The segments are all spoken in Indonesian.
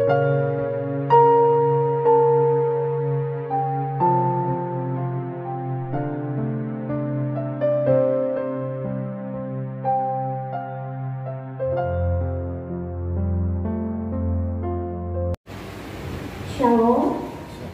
Shalom.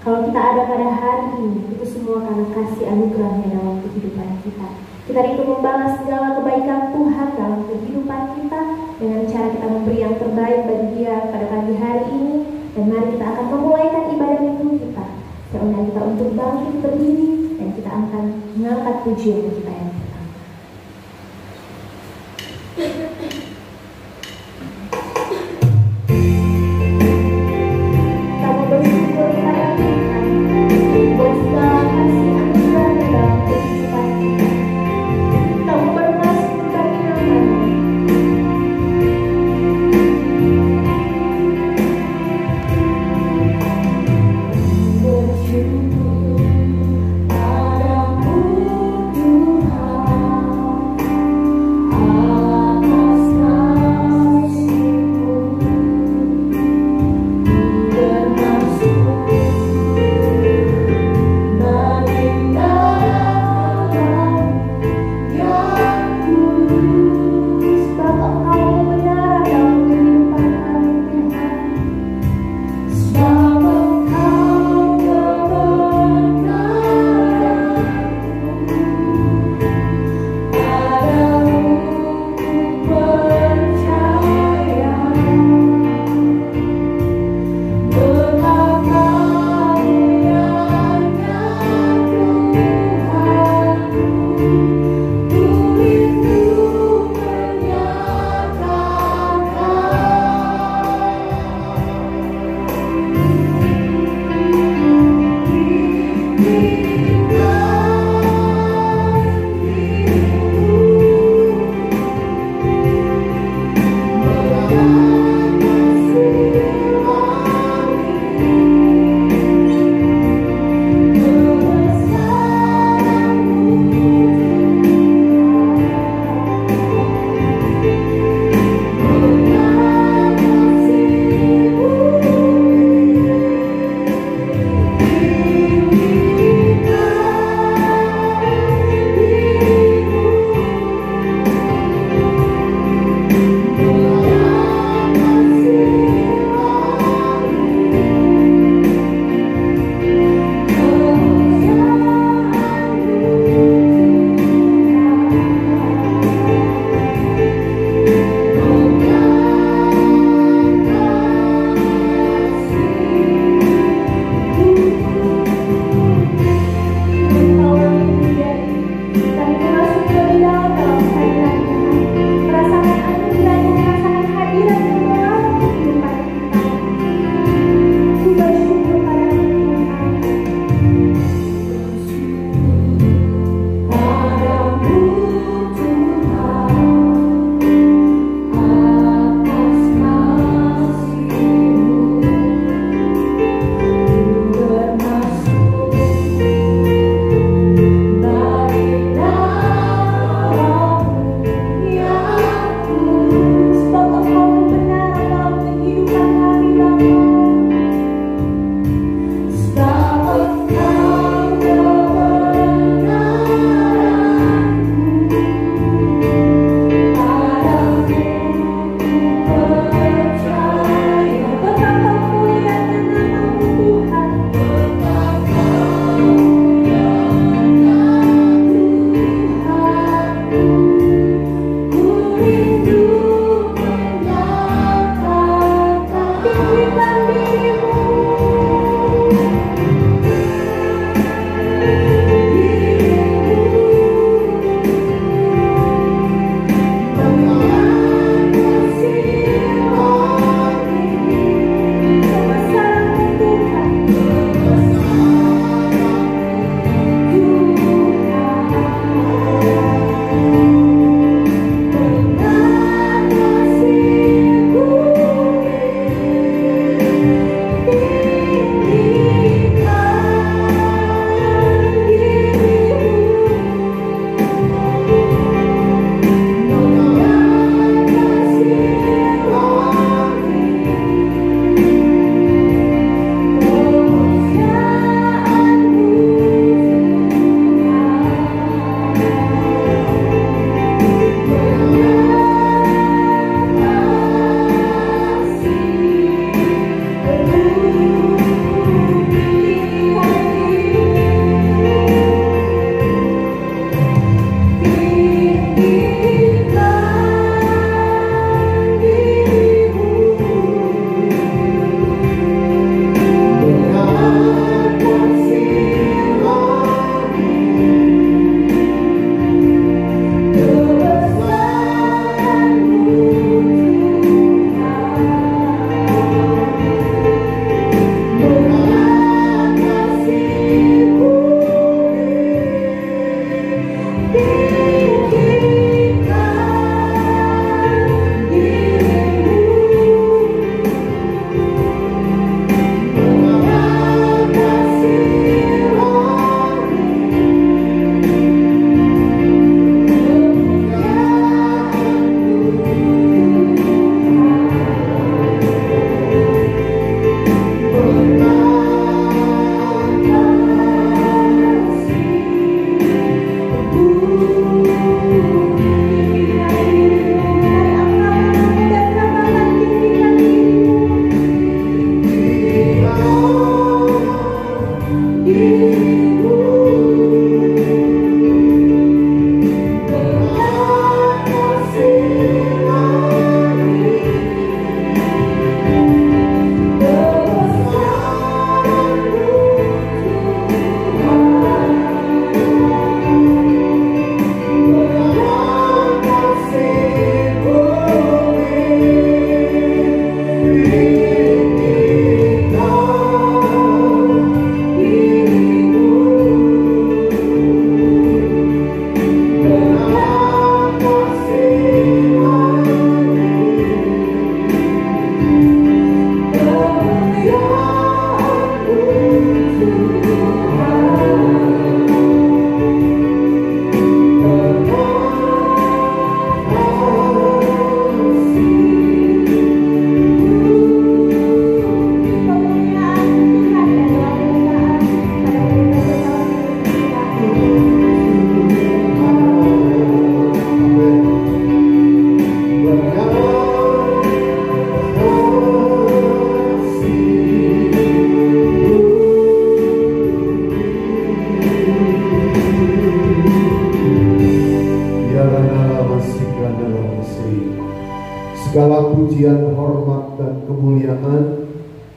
Kalau kita ada pada hari ini, itu semua karena kasih anugerahnya dalam kehidupan kita. Kita itu membalas segala kebaikan Tuhan dalam kehidupan kita dengan cara kita memberi yang terbaik bagi Dia pada pagi hari ini. Dan mari kita akan memulaikan ibadah minggu kita. Saya undang kita untuk bangkit berdiri dan kita akan mengangkat pujian kita yang pertama. Padamu Tuhan.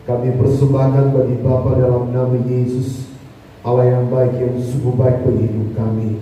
Kami persembahkan bagi Bapa dalam nama Yesus, Allah yang baik, yang sungguh baik bagi hidup kami.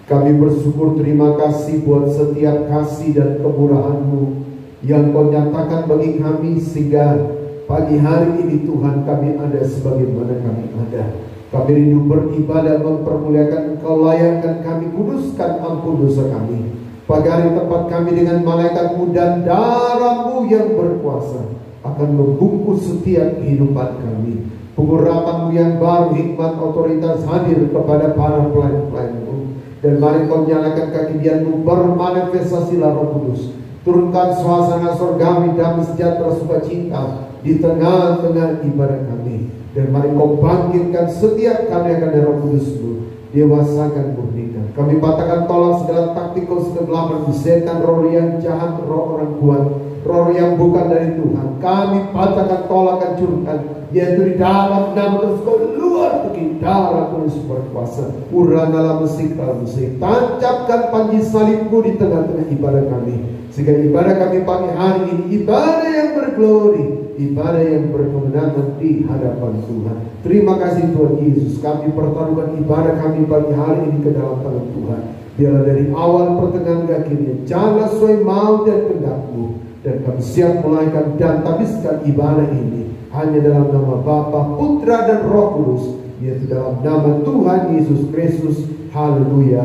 Kami bersyukur, terima kasih buat setiap kasih dan kemurahan-Mu yang Kau nyatakan bagi kami, sehingga pagi hari ini Tuhan kami ada sebagaimana kami ada. Kami rindu beribadah, mempermuliakan Engkau, layakkan kami, kuduskan, ampun dosa kami. Pagi hari tempat kami dengan malaikat-Mu dan darah-Mu yang berkuasa akan membungkus setiap kehidupan kami. Pengurapan-Mu yang baru, hikmat, otoritas hadir kepada para pelayan-pelayan-Mu. Dan mari Kau nyalakan kegiatan-Mu, bermanifestasilah Roh Kudus. Turunkan suasana surgawi, damai, sejahtera, sukacita di tengah-tengah ibadah kami. Dan mari Kau bangkitkan setiap karya-karya Roh Kudus-Mu, dewasakan, murnikan. Kami patahkan tolak segala taktik kegelapan, setan, roh yang jahat, roh orang kuat, roh yang bukan dari Tuhan. Kami patahkan, tolak, hancurkan, yaitu di dalam nama Yesus. Keluar pergi darah Yesus berkuasa. Uranalah musik dalam musik. Tancapkan panji salib-Mu di tengah-tengah ibadah kami, sehingga ibadah kami pagi hari ini ibadah yang berglori, ibadah yang berkemenangan di hadapan Tuhan. Terima kasih Tuhan Yesus. Kami pertaruhkan ibadah kami pagi hari ini ke dalam tangan Tuhan. Biarlah dari awal, pertengahan, hingga akhirnya janganlah sesuai mau dan kehendak-Mu. Dan kami siap mulaikan dan habiskan ibadah ini hanya dalam nama Bapa, Putra, dan Roh Kudus, yaitu dalam nama Tuhan Yesus Kristus. Haleluya.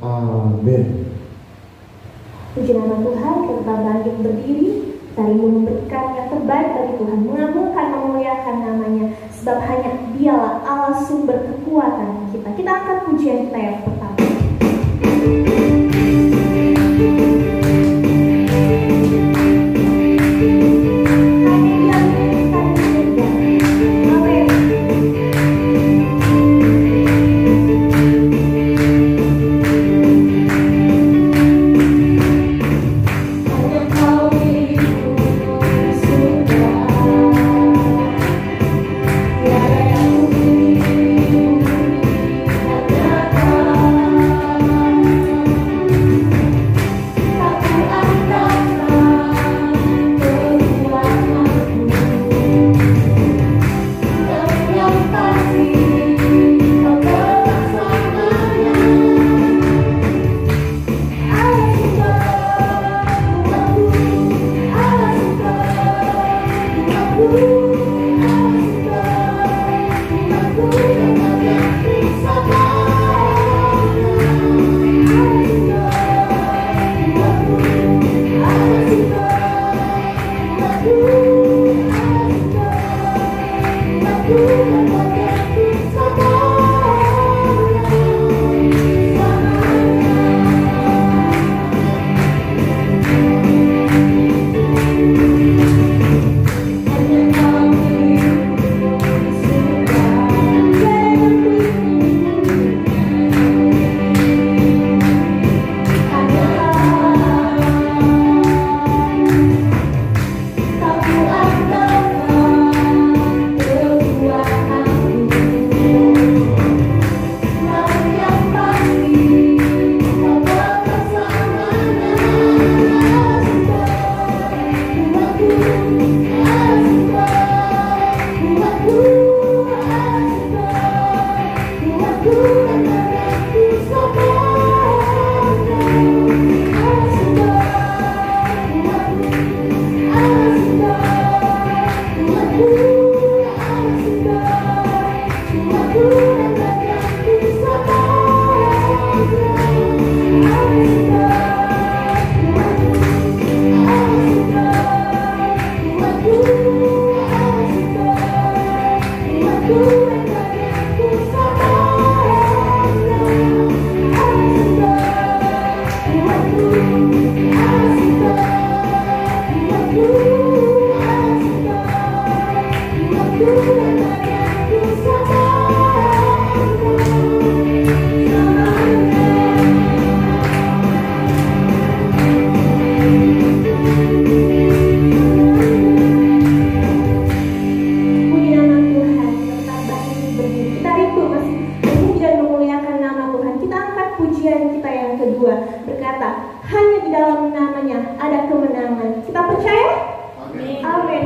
Amin. Puji nama Tuhan, kita bangkit berdiri. Kita memberikan yang terbaik bagi Tuhan, mengamungkan, memuliakan namanya, sebab hanya Dialah Allah sumber kekuatan kita. Kita angkat pujian kita yang pertama.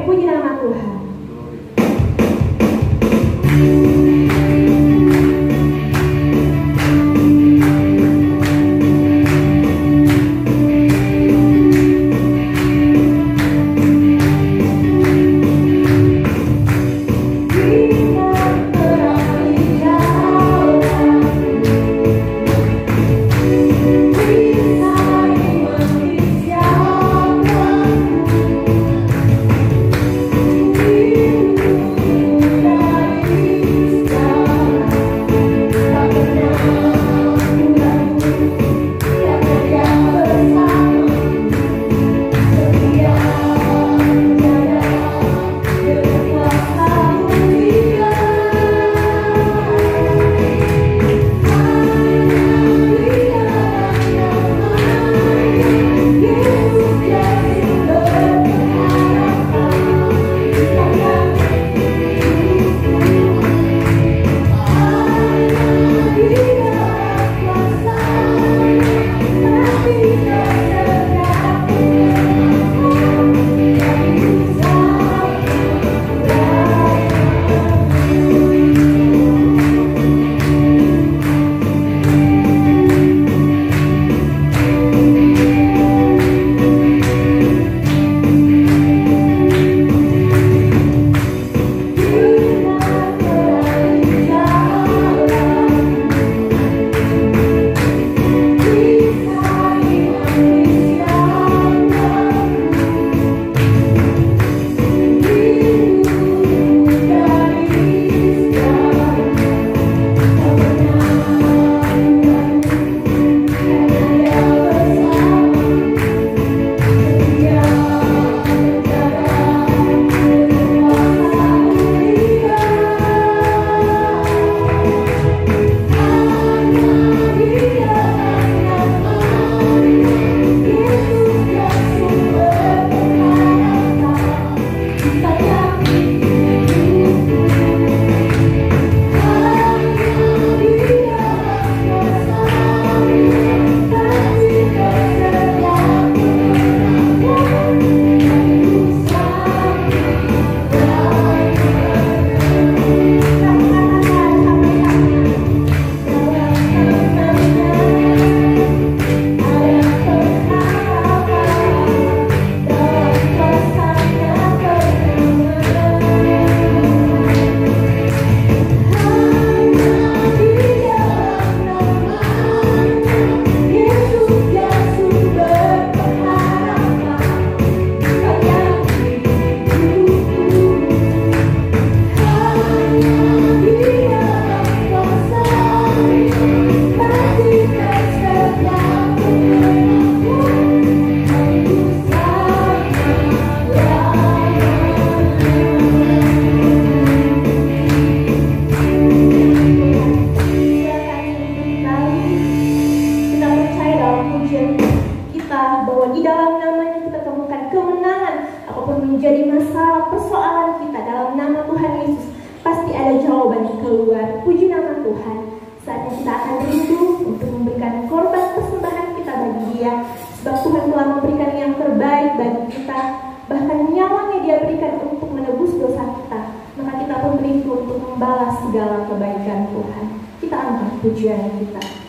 Puji nama Tuhan. lagi keluar. Puji nama Tuhan. Saatnya kita akan rindu untuk memberikan korban persembahan kita bagi Dia. Sebab Tuhan telah memberikan yang terbaik bagi kita. Bahkan nyawanya Dia berikan untuk menebus dosa kita. Maka kita pun rindu untuk membalas segala kebaikan Tuhan. Kita angkat pujian kita.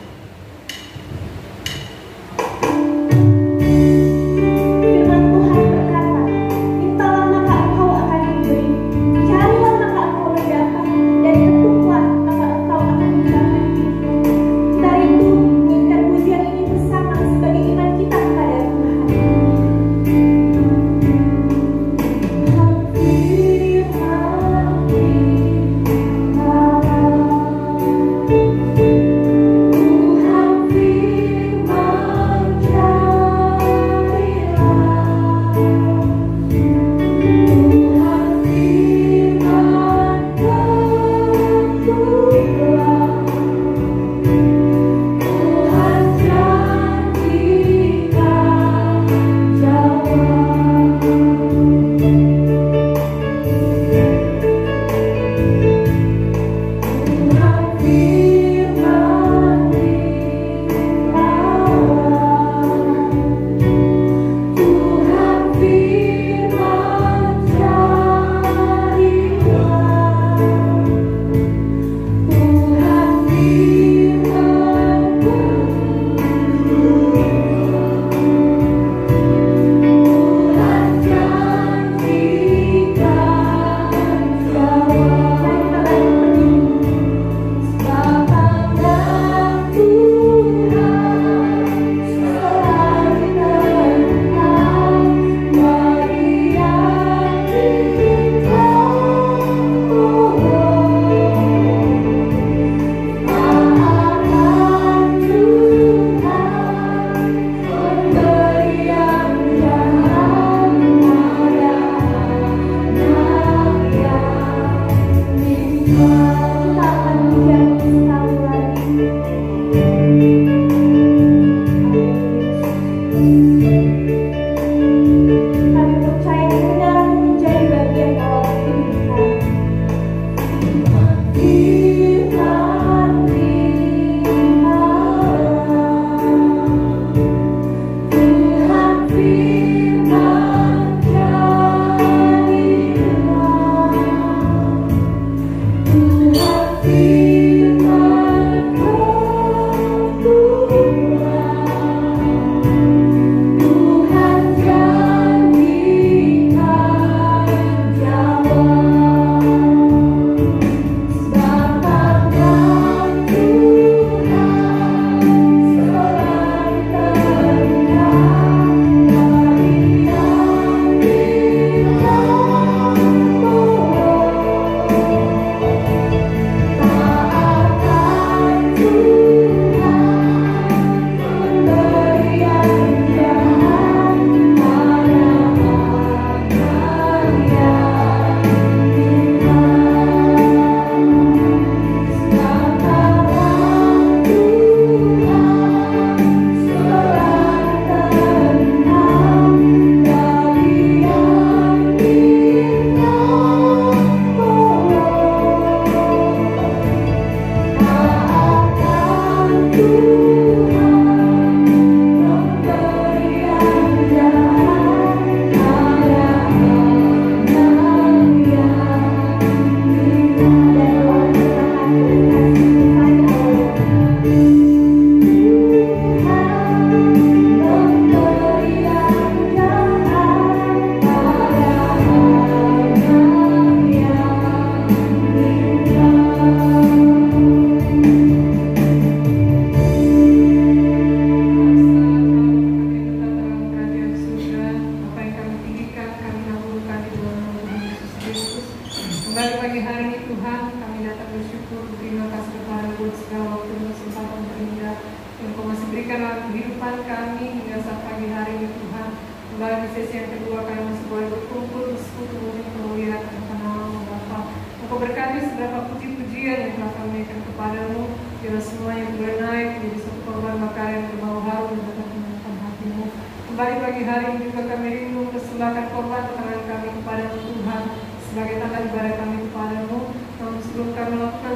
Kembali pagi hari ini juga kami rindu persembahkan korban tangan kami kepada Tuhan sebagai tanda ibadah kami kepadamu. Namun sebelum kami melakukan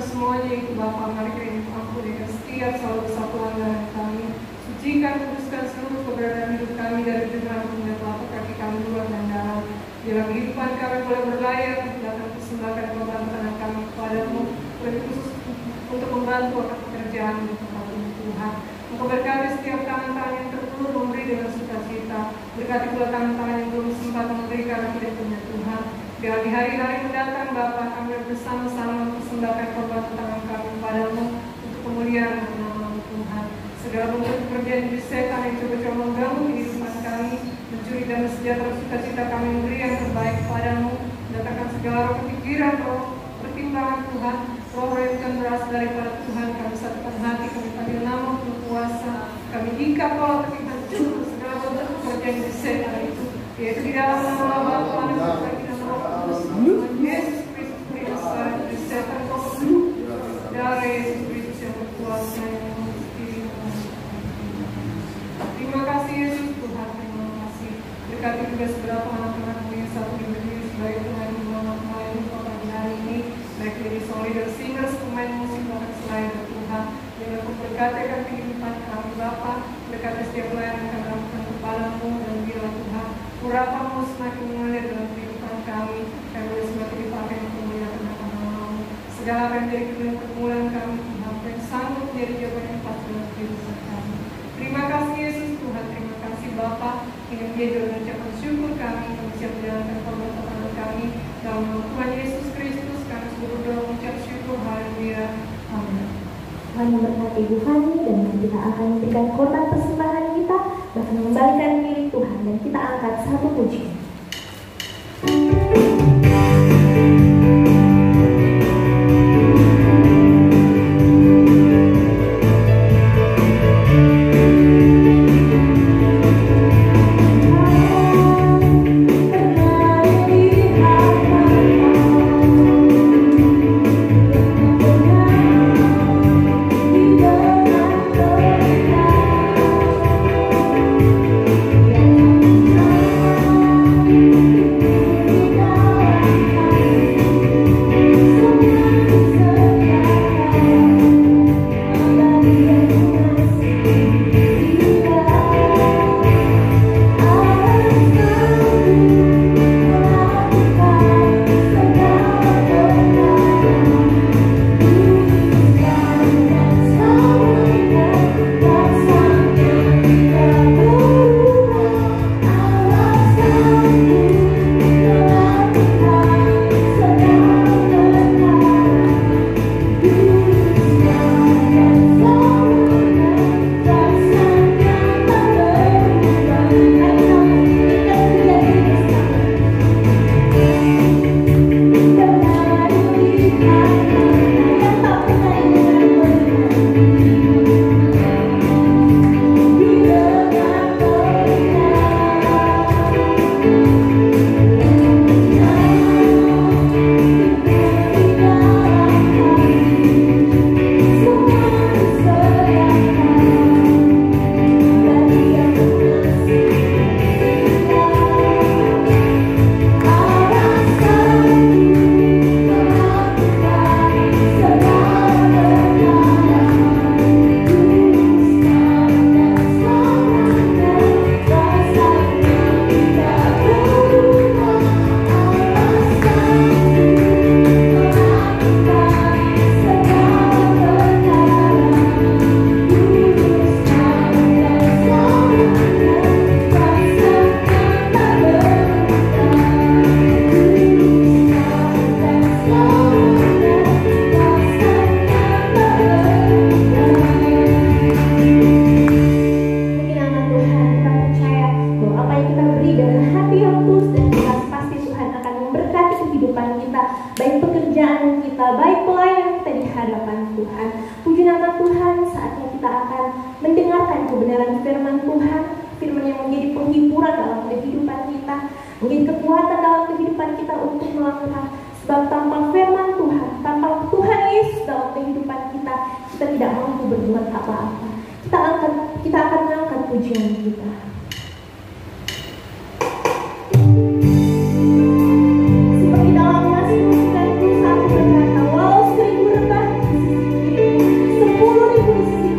setiap selalu kesatuan dengan kami. Sucikan, kuduskan seluruh keberadaan hidup kami dari dengar hingga telapak kaki kami luar dan dalam. Biarlah kehidupan kami boleh berlayar datang persembahkan korban tangan kami kepadamu, lebih khusus untuk membantu akan pekerjaan di tempat ini Tuhan. Engkau berkati setiap tangan-tangan yang terulur memberi dengan sukacita. Berkati pula tangan-tangan yang belum sempat memberi karena tidak punya Tuhan. Biar di hari-hari mendatang Bapa kami bersama-sama mempersembahkan korban tangan kami kepadamu untuk kemuliaan nama-Mu Tuhan. Segala bentuk pekerjaan di setan yang coba-coba mengganggu kehidupan kami, mencuri dan sejahtera sukacita kami memberi yang terbaik kepadamu. Datangkan segala roh kepikiran, roh pertimbangan Tuhan, roh yang bukan berasal daripada Tuhan. Kami satukan hati, kami panggil nama berkuasa, kami ikat pola kami hancur segala bentuk pekerjaan di setan itu, yaitu di dalam nama Bapa dan Putra dan Roh Kudus, Yesus Kristus Nazaret, di setan kau darah Yesus Kristus yang berkuasa yang terima kasih Yesus Tuhan, terima kasih. Berkati juga seberapa anak-anakmu yang satu di berdiri sebagai Tuhan pemain pagi hari ini, baik dari solid singers, pemain musik bahkan selain Tuhan. Yang aku berkatakan kehidupan kami Bapa, berkati setiap pelayan yang akan lakukan kepadamu dan biarlah Tuhan, urapanmu semakin mengalir dalam kehidupan kami, dan boleh semakin dipakai untuk memuliakan nama-Mu. Segala apa yang menjadi pergumulan kami Tuhan, yang sanggup menjadi jawaban yang pas dalam kehidupan kami. Terima kasih Yesus Tuhan, terima kasih Bapa. Ini menjadi ucapan syukur kami siap menjalankan korban tangan kami. Dalam nama Tuhan Yesus Kristus kami berdoa mengucap syukur, haleluya, amin. Tuhan memberkati Ibu Fani dan kita akan memberikan korban persembahan kita, bahkan mengembalikan milik Tuhan, dan kita angkat satu pujian. Kita akan mengangkat pujian kita. Di sisi kiri, 10.000 di sisi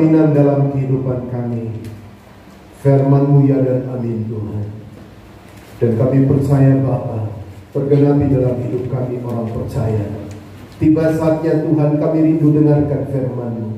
jaminan dalam kehidupan kami. Firman-Mu ya dan amin Tuhan. Dan kami percaya Bapa, tergenapi dalam hidup kami orang percaya. Tiba saatnya Tuhan kami rindu dengarkan firman-Mu.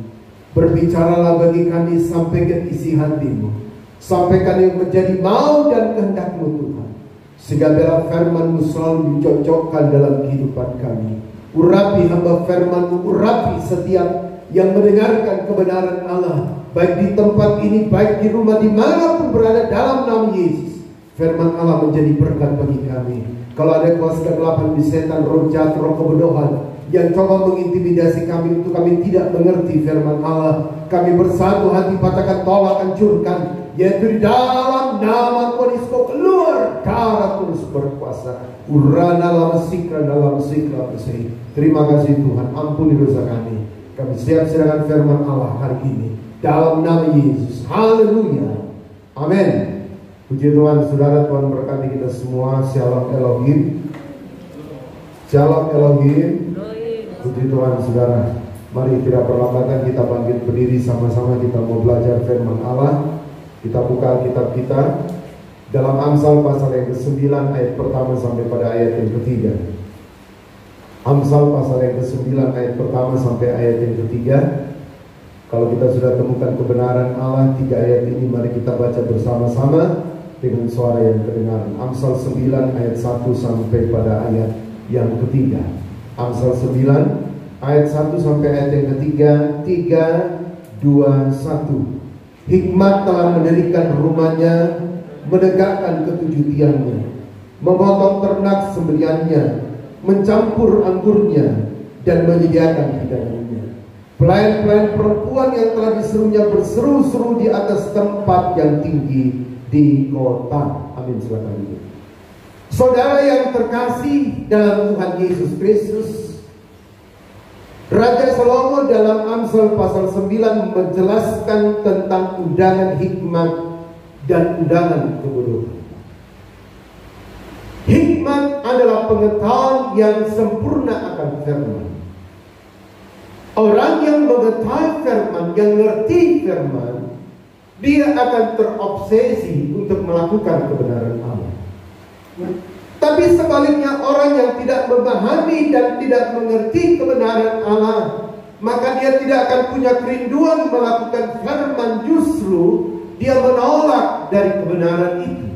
Berbicaralah bagi kami, sampaikan isi hati-Mu. Sampaikan yang menjadi mau dan kehendak-Mu Tuhan. Sehingga dalam firman-Mu selalu dicocokkan dalam kehidupan kami. Urapi hamba firman-Mu, urapi setiap yang mendengarkan kebenaran Allah, baik di tempat ini, baik di rumah, dimanapun berada, dalam nama Yesus. Firman Allah menjadi berkat bagi kami. Kalau ada kuasa kegelapan di setan, roh jahat, roh kebodohan yang coba mengintimidasi kami untuk kami tidak mengerti firman Allah, kami bersatu hati patahkan, tolak, hancurkan, yaitu di dalam nama Tuhan Yesus. Keluar darah terus berkuasa. Urana lama sikra dalam sikra besih. Terima kasih Tuhan, ampuni dosa kami. Kami siap sedangkan firman Allah hari ini dalam nama Yesus. Haleluya. Amin. Puji Tuhan, saudara. Tuhan berkati kita semua. Shalom Elohim. Shalom Elohim. Puji Tuhan, saudara. Mari tidak perlambatan kita bangkit berdiri sama-sama. Kita mau belajar firman Allah. Kita buka kitab kita dalam Amsal pasal yang ke-9 ayat pertama sampai pada ayat yang ketiga. Amsal pasal yang ke-9 ayat pertama sampai ayat yang ketiga. Kalau kita sudah temukan kebenaran Allah 3 ayat ini, mari kita baca bersama-sama dengan suara yang kedengaran. Amsal 9 ayat 1 sampai pada ayat yang ketiga. Amsal 9 ayat 1 sampai ayat yang ketiga. 3, 2, 1. Hikmat telah mendirikan rumahnya, menegakkan ketujuh tiangnya, memotong ternak sembeliannya, mencampur anggurnya, dan menyediakan hidangannya. Pelayan-pelayan perempuan yang telah diserunya berseru-seru di atas tempat yang tinggi di kota. Amin. Silakan duduk. Saudara yang terkasih dalam Tuhan Yesus Kristus, Raja Salomo dalam Amsal pasal 9 menjelaskan tentang undangan hikmat dan undangan kebodohan. Hikmat adalah pengetahuan yang sempurna akan firman. Orang yang mengetahui firman, yang ngerti firman, dia akan terobsesi untuk melakukan kebenaran Allah. Tapi sebaliknya, orang yang tidak memahami dan tidak mengerti kebenaran Allah, maka dia tidak akan punya kerinduan melakukan firman, justru dia menolak dari kebenaran itu.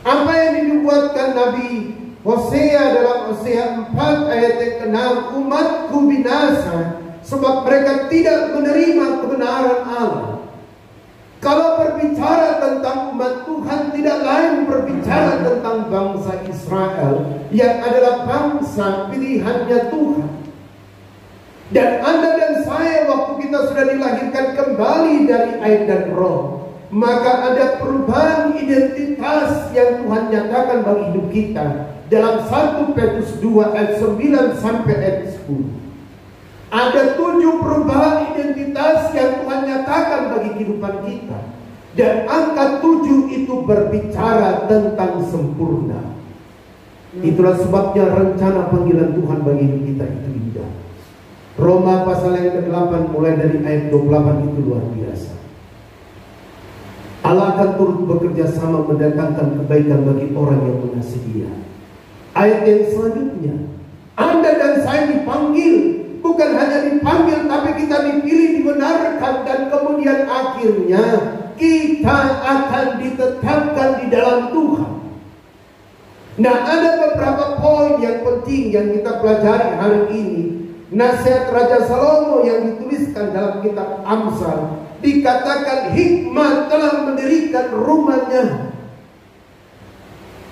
Apa yang dinubuatkan Nabi Hosea dalam Hosea 4 ayat yang ke-6, umatku binasa sebab mereka tidak menerima kebenaran Allah. Kalau berbicara tentang umat Tuhan, tidak lain berbicara tentang bangsa Israel yang adalah bangsa pilihannya Tuhan. Dan Anda dan saya, waktu kita sudah dilahirkan kembali dari air dan roh, maka ada perubahan identitas yang Tuhan nyatakan bagi hidup kita dalam 1 Petrus 2 ayat 9 sampai ayat 10. Ada 7 perubahan identitas yang Tuhan nyatakan bagi kehidupan kita. Dan angka 7 itu berbicara tentang sempurna. Itulah sebabnya rencana panggilan Tuhan bagi hidup kita itu indah. Roma pasal yang ke-8 mulai dari ayat 28 itu luar biasa. Allah akan turut bekerja sama mendatangkan kebaikan bagi orang yang mengasihi Dia. Ayat yang selanjutnya, Anda dan saya dipanggil. Bukan hanya dipanggil, tapi kita dipilih, dibenarkan, dan kemudian akhirnya kita akan ditetapkan di dalam Tuhan. Nah, ada beberapa poin yang penting yang kita pelajari hari ini. Nasihat Raja Salomo yang dituliskan dalam kitab Amsal, dikatakan hikmat telah mendirikan rumahnya.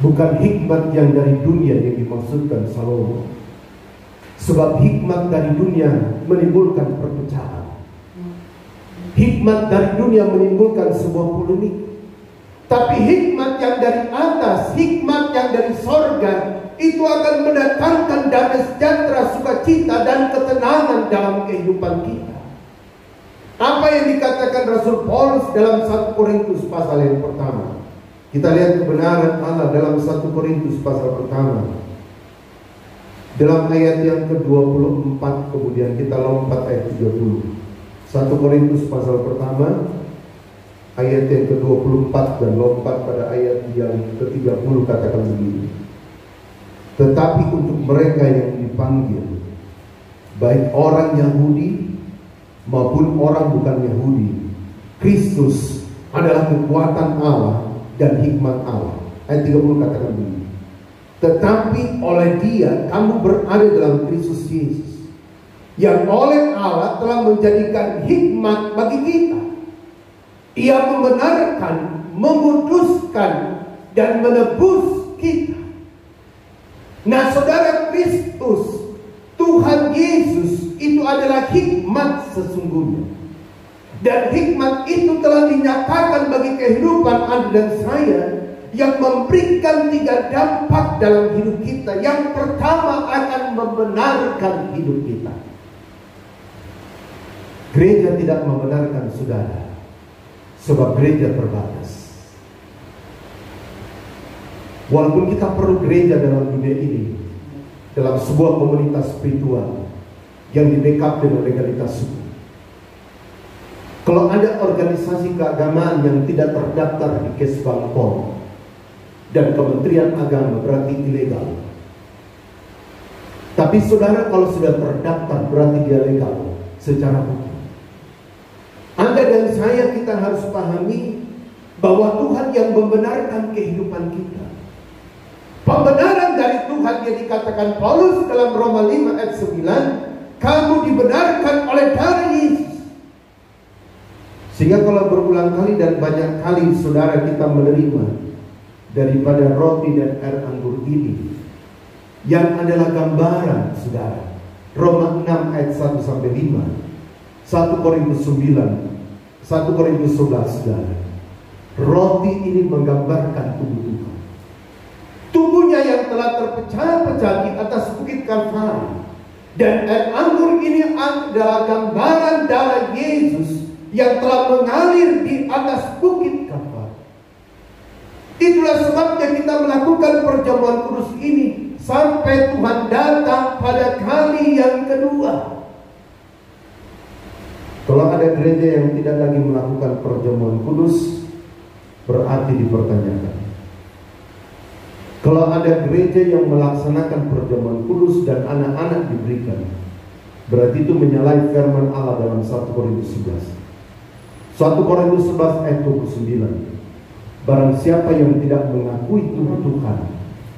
Bukan hikmat yang dari dunia yang dimaksudkan Salomo. Sebab hikmat dari dunia menimbulkan perpecahan. Hikmat dari dunia menimbulkan sebuah polemik. Tapi hikmat yang dari atas, hikmat yang dari sorga, itu akan mendatangkan damai sejahtera, sukacita, dan ketenangan dalam kehidupan kita. Apa yang dikatakan Rasul Paulus dalam 1 Korintus pasal yang pertama. Kita lihat kebenaran Allah dalam 1 Korintus pasal pertama. Dalam ayat yang ke-24, kemudian kita lompat ayat 30. 1 Korintus pasal pertama ayat yang ke-24 dan lompat pada ayat yang ke-30 katakan begini. Tetapi untuk mereka yang dipanggil, baik orang Yahudi maupun orang bukan Yahudi, Kristus adalah kekuatan Allah dan hikmat Allah. Ayat 30 katakan begini. Tetapi oleh Dia kamu berada dalam Kristus Yesus, yang oleh Allah telah menjadikan hikmat bagi kita. Ia membenarkan, memutuskan, dan menebus kita. Nah saudara, Kristus, Tuhan Yesus itu adalah hikmat sesungguhnya. Dan hikmat itu telah dinyatakan bagi kehidupan Anda dan saya, yang memberikan 3 dampak dalam hidup kita. Yang pertama akan membenarkan hidup kita. Gereja tidak membenarkan saudara, sebab gereja terbatas. Walaupun kita perlu gereja dalam dunia ini, dalam sebuah komunitas spiritual yang di-backup dengan legalitas hukum. Kalau ada organisasi keagamaan yang tidak terdaftar di Kesbang POM dan Kementerian Agama, berarti ilegal. Tapi saudara, kalau sudah terdaftar berarti dia legal secara hukum. Anda dan saya, kita harus pahami bahwa Tuhan yang membenarkan kehidupan kita. Pembenaran dari Tuhan yang dikatakan Paulus dalam Roma 5 ayat 9, kamu dibenarkan oleh darah Yesus. Sehingga kalau berulang kali dan banyak kali saudara kita menerima daripada roti dan air anggur ini, yang adalah gambaran saudara, Roma 6 ayat 1 sampai 5, 1 Korintus 9, 1 Korintus 11 saudara. Roti ini menggambarkan tubuh Tuhan. Tubuhnya yang telah terpecah-pecah di atas bukit Kalvari. Dan air anggur ini adalah gambaran darah Yesus yang telah mengalir di atas bukit Kalvari. Itulah sebabnya kita melakukan perjamuan kudus ini sampai Tuhan datang pada kali yang kedua. Kalau ada gereja yang tidak lagi melakukan perjamuan kudus, berarti dipertanyakan. Kalau ada gereja yang melaksanakan perjamuan kudus dan anak-anak diberikan, berarti itu menyalahi firman Allah dalam 1 Korintus 11. 1 Korintus 11 ayat 29. Barang siapa yang tidak mengakui tubuh Tuhan,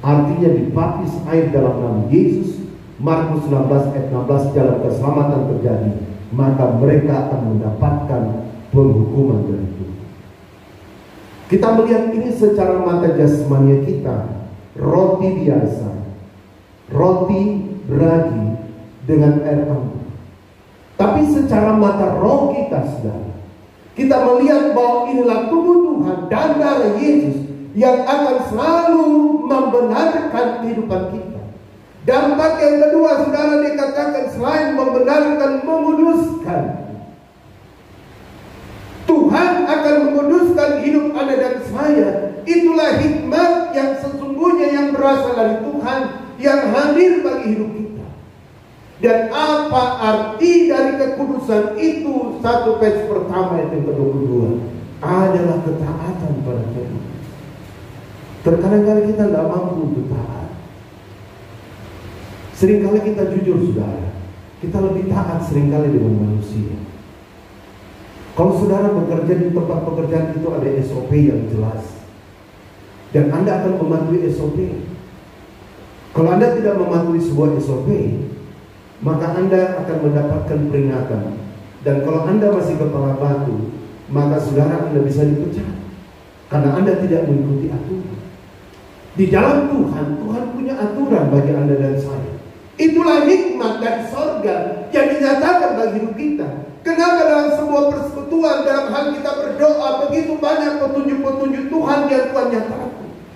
artinya dibaptis air dalam nama Yesus, Markus 16 ayat 16, jalan keselamatan terjadi, maka mereka akan mendapatkan penghukuman dari Tuhan. Kita melihat ini secara mata jasmania kita. Roti biasa, roti beragi dengan air anggur. Tapi secara mata roh kita saudara, kita melihat bahwa inilah tubuh Tuhan dan darah Yesus yang akan selalu membenarkan kehidupan kita. Dampak yang kedua saudara dikatakan selain membenarkan, menguduskan. Tuhan akan menguduskan hidup Anda dan saya. Itulah hikmat yang sesungguhnya yang berasal dari Tuhan, yang hadir bagi hidup kita. Dan apa arti dari kekudusan itu? 1 Petrus pertama ayat yang ke-22 adalah ketaatan pada Tuhan. Terkadang kali kita tidak mampu untuk taat. Seringkali kita jujur saudara, kita lebih taat seringkali dengan manusia. Kalau saudara bekerja di tempat pekerjaan itu ada SOP yang jelas, dan Anda akan mematuhi SOP. Kalau Anda tidak mematuhi sebuah SOP, maka Anda akan mendapatkan peringatan. Dan kalau Anda masih kepala batu, maka saudara Anda bisa dipecat, karena Anda tidak mengikuti aturan. Di dalam Tuhan, Tuhan punya aturan bagi Anda dan saya. Itulah hikmat dari sorga yang dinyatakan bagi hidup kita. Kenapa dalam sebuah persekutuan, dalam hal kita berdoa, begitu banyak petunjuk-petunjuk Tuhan yang Tuhan nyatakan.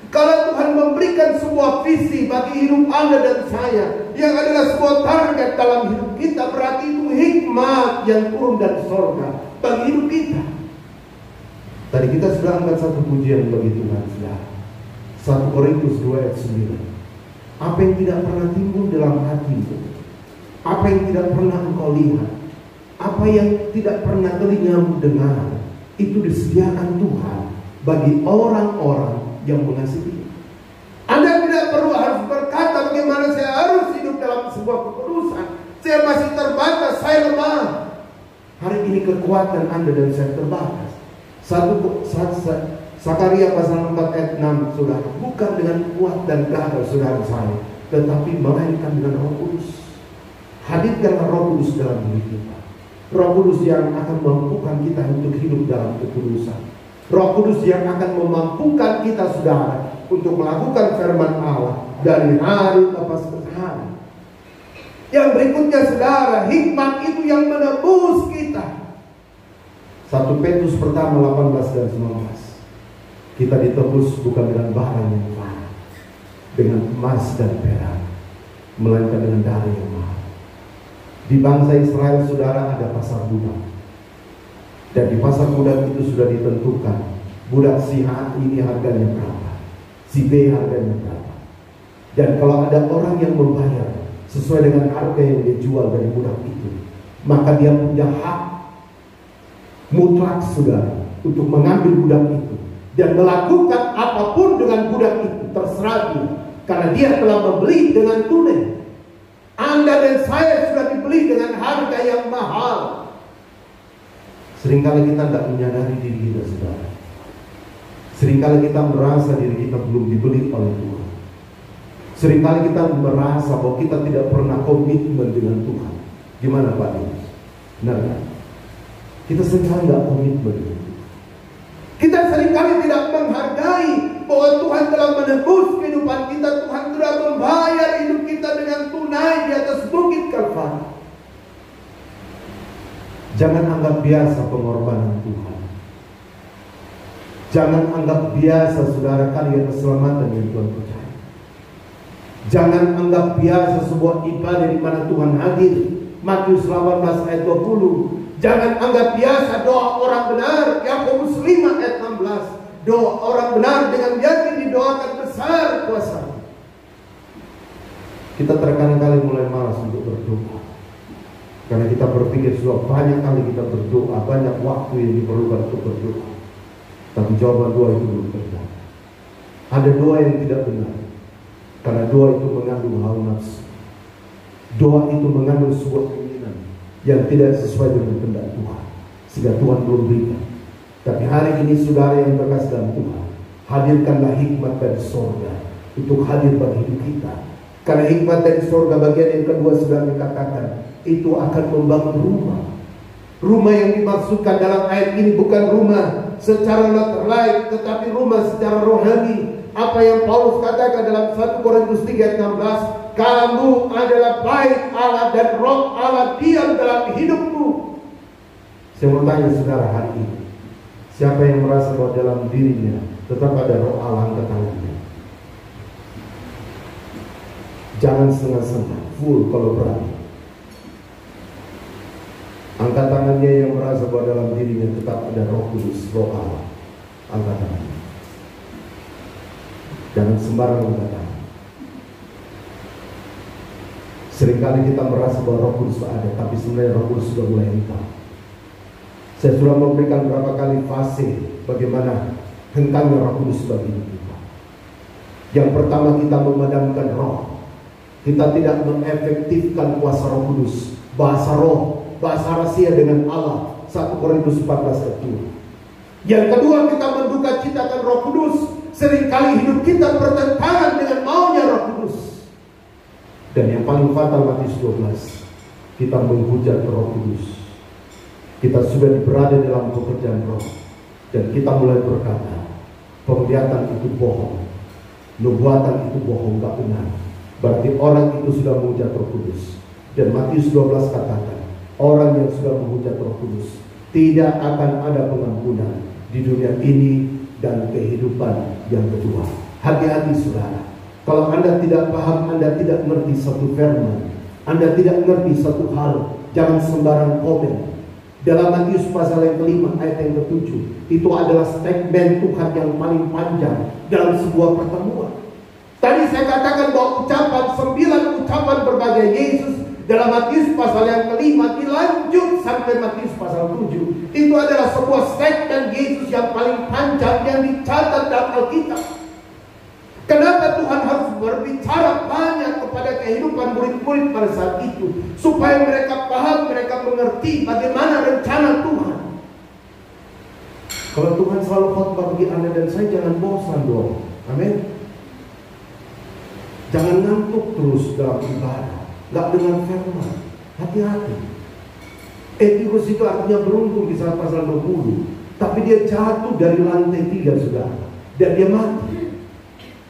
Kalau Tuhan memberikan sebuah visi bagi hidup Anda dan saya, yang adalah sebuah target dalam hidup kita, berarti itu hikmat yang turun dari sorga bagi hidup kita. Tadi kita sudah angkat satu pujian bagi Tuhan, saudara. 1 Korintus 2 ayat 9. Apa yang tidak pernah timbul dalam hati itu, apa yang tidak pernah engkau lihat, Apa yang tidak pernah telingamu dengar, itu disediakan Tuhan bagi orang-orang yang mengasihi. Anda tidak perlu harus berkata bagaimana saya harus hidup dalam sebuah kekudusan. Saya masih terbatas, saya lemah. Hari ini kekuatan Anda dan saya terbatas. Sakaria pasal 4 ayat 6, saudara, bukan dengan kuat dan gagah saudara saya, tetapi melainkan dengan Roh Kudus. Hadirkanlah Roh Kudus dalam diri kita. Roh Kudus yang akan memampukan kita untuk hidup dalam kekudusan. Roh Kudus yang akan memampukan kita, saudara, untuk melakukan firman Allah dari hari lepas ke hari. Yang berikutnya, saudara, hikmat itu yang menebus kita. 1 Petrus pertama 18 dan 19. Kita ditebus bukan dengan barang yang mahal, dengan emas dan perak, melainkan dengan darah yang mahal. Di bangsa Israel, saudara, ada pasar budak. Dan di pasar budak itu sudah ditentukan, budak si A ini harganya berapa, si B harganya berapa. Dan kalau ada orang yang membayar sesuai dengan harga yang dia jual dari budak itu, maka dia punya hak mutlak, saudara, untuk mengambil budak itu dan melakukan apapun dengan budak itu, terserah dia, karena dia telah membeli dengan tunai. Anda dan saya sudah dibeli dengan harga yang mahal. Seringkali kita tidak menyadari diri kita, saudara. Seringkali kita merasa diri kita belum dibeli oleh Tuhan. Seringkali kita merasa bahwa kita tidak pernah komitmen dengan Tuhan. Gimana Pak Yunus? Benar kan? Kita seringkali tidak komitmen. Kita seringkali tidak menghargai bahwa Tuhan telah menebus kehidupan kita. Tuhan telah membayar hidup kita dengan tunai di atas bukit Kalvari. Jangan anggap biasa pengorbanan Tuhan. Jangan anggap biasa, saudara, karya keselamatan yang Tuhan percaya. Jangan anggap biasa sebuah ibadah di mana Tuhan hadir. Matius 18 ayat 20. Jangan anggap biasa doa orang benar. Yakobus 5 ayat 16. Doa orang benar dengan yakin didoakan besar kuasa. Kita terkadang kali mulai malas untuk berdoa, karena kita berpikir sudah banyak kali kita berdoa, banyak waktu yang diperlukan untuk berdoa, tapi jawaban doa itu belum terjadi. Ada doa yang tidak benar, karena doa itu mengandung hawa nafsu. Doa itu mengandung sebuah keinginan yang tidak sesuai dengan kehendak Tuhan, sehingga Tuhan belum berikan. Tapi hari ini, saudara yang terkasih dalam Tuhan, hadirkanlah hikmat dari surga untuk hadir bagi hidup kita. Karena hikmat dari surga, bagian yang kedua sudah dikatakan, itu akan membangun rumah. Rumah yang dimaksudkan dalam ayat ini bukan rumah secara lateral, tetapi rumah secara rohani. Apa yang Paulus katakan dalam 1 Korintus 3 ayat 16, kamu adalah bait Allah dan roh Allah diam dalam hidupmu. Saya mau tanya saudara hari ini, siapa yang merasa bahwa dalam dirinya tetap ada roh Allah? Angkat tangannya. Jangan setengah-setengah, full kalau berani. Angkat tangannya yang merasa bahwa dalam dirinya tetap ada Roh Kudus, roh Allah. Angkat tangannya. Jangan sembarangan angkat tangan. Seringkali kita merasa bahwa Roh Kudus ada, tapi sebenarnya Roh Kudus sudah mulai hilang. Saya sudah memberikan berapa kali fase bagaimana hengkangnya Roh Kudus bagi kita. Yang pertama, kita memadamkan roh. Kita tidak mengefektifkan kuasa Roh Kudus. Bahasa roh, bahasa rahasia dengan Allah. 1 Korintus 14 ayat 2. Yang kedua, kita menduka citakan Roh Kudus. Seringkali hidup kita bertentangan dengan maunya Roh Kudus. Dan yang paling fatal, Matius 12, kita menghujat Roh Kudus. Kita sudah berada dalam pekerjaan roh, dan kita mulai berkata, penglihatan itu bohong, nubuatan itu bohong, gak benar. Berarti orang itu sudah menghujat Roh Kudus. Dan Matius 12 katakan, orang yang sudah menghujat Roh Kudus tidak akan ada pengampunan di dunia ini dan kehidupan yang kedua. Hati-hati saudara. Kalau Anda tidak paham, Anda tidak mengerti satu firman, Anda tidak mengerti satu hal, jangan sembarang komen. Dalam Matius pasal yang kelima ayat yang ke-7, itu adalah statement Tuhan yang paling panjang dalam sebuah pertemuan. Tadi saya katakan bahwa 9 ucapan berbagai Yesus Dalam Matius pasal yang kelima dilanjut sampai Matius pasal 7. Itu adalah sebuah statement Yesus yang paling panjang yang dicatat dalam Alkitab. Kenapa Tuhan harus berbicara banyak kepada kehidupan murid-murid pada saat itu? Supaya mereka paham, mereka mengerti bagaimana rencana Tuhan. Kalau Tuhan selalu khotbah bagi Anda dan saya, jangan bosan dong. Amin. Jangan ngantuk terus dalam ibadah, gak dengan firman. Hati-hati. Etikus itu artinya beruntung di saat pasal 20. Tapi dia jatuh dari lantai 3 sudah, dan dia mati.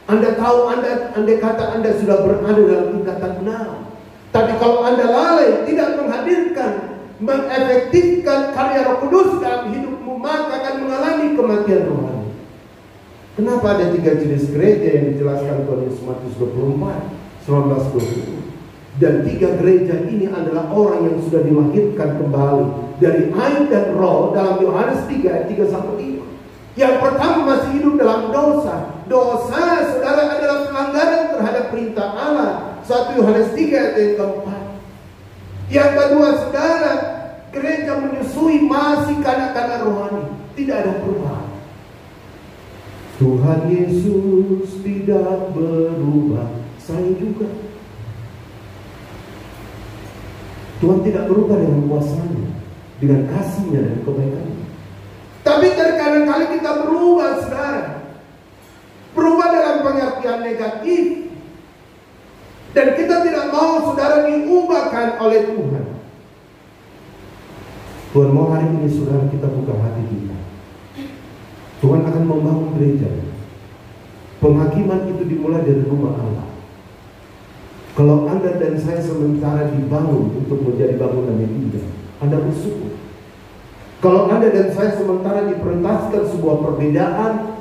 Anda tahu, andai kata Anda sudah berada dalam tingkatan 6. Tapi kalau Anda lalai, tidak menghadirkan, mengefektifkan karya Roh Kudus dalam hidupmu, maka akan mengalami kematian rohani. Kenapa ada 3 jenis gereja yang dijelaskan Tuhan Yesus Matius 24, 19-20. Dan 3 gereja ini adalah orang yang sudah dilahirkan kembali dari air dan roh dalam Yohanes 3 ayat 3-5. Yang pertama masih hidup dalam dosa. Dosa, saudara, adalah pelanggaran terhadap perintah Allah. 1 Yohanes 3 ayat 4. Yang kedua, saudara, gereja menyusui masih kanak-kanak rohani. Tidak ada perubahan. Tuhan Yesus tidak berubah, saya juga. Tuhan tidak berubah dengan kuasanya, dengan kasihnya dan kebaikannya. Tapi terkadang kali kita berubah, saudara. Berubah dalam pengertian negatif. Dan kita tidak mau, saudara, diubahkan oleh Tuhan. Tuhan mau hari ini, saudara, kita buka hati kita. Tuhan akan membangun gereja. Penghakiman itu dimulai dari rumah Allah. Kalau Anda dan saya sementara dibangun untuk menjadi bangunan yang indah, Anda bersyukur. Kalau Anda dan saya sementara diprioritaskan sebuah perbedaan,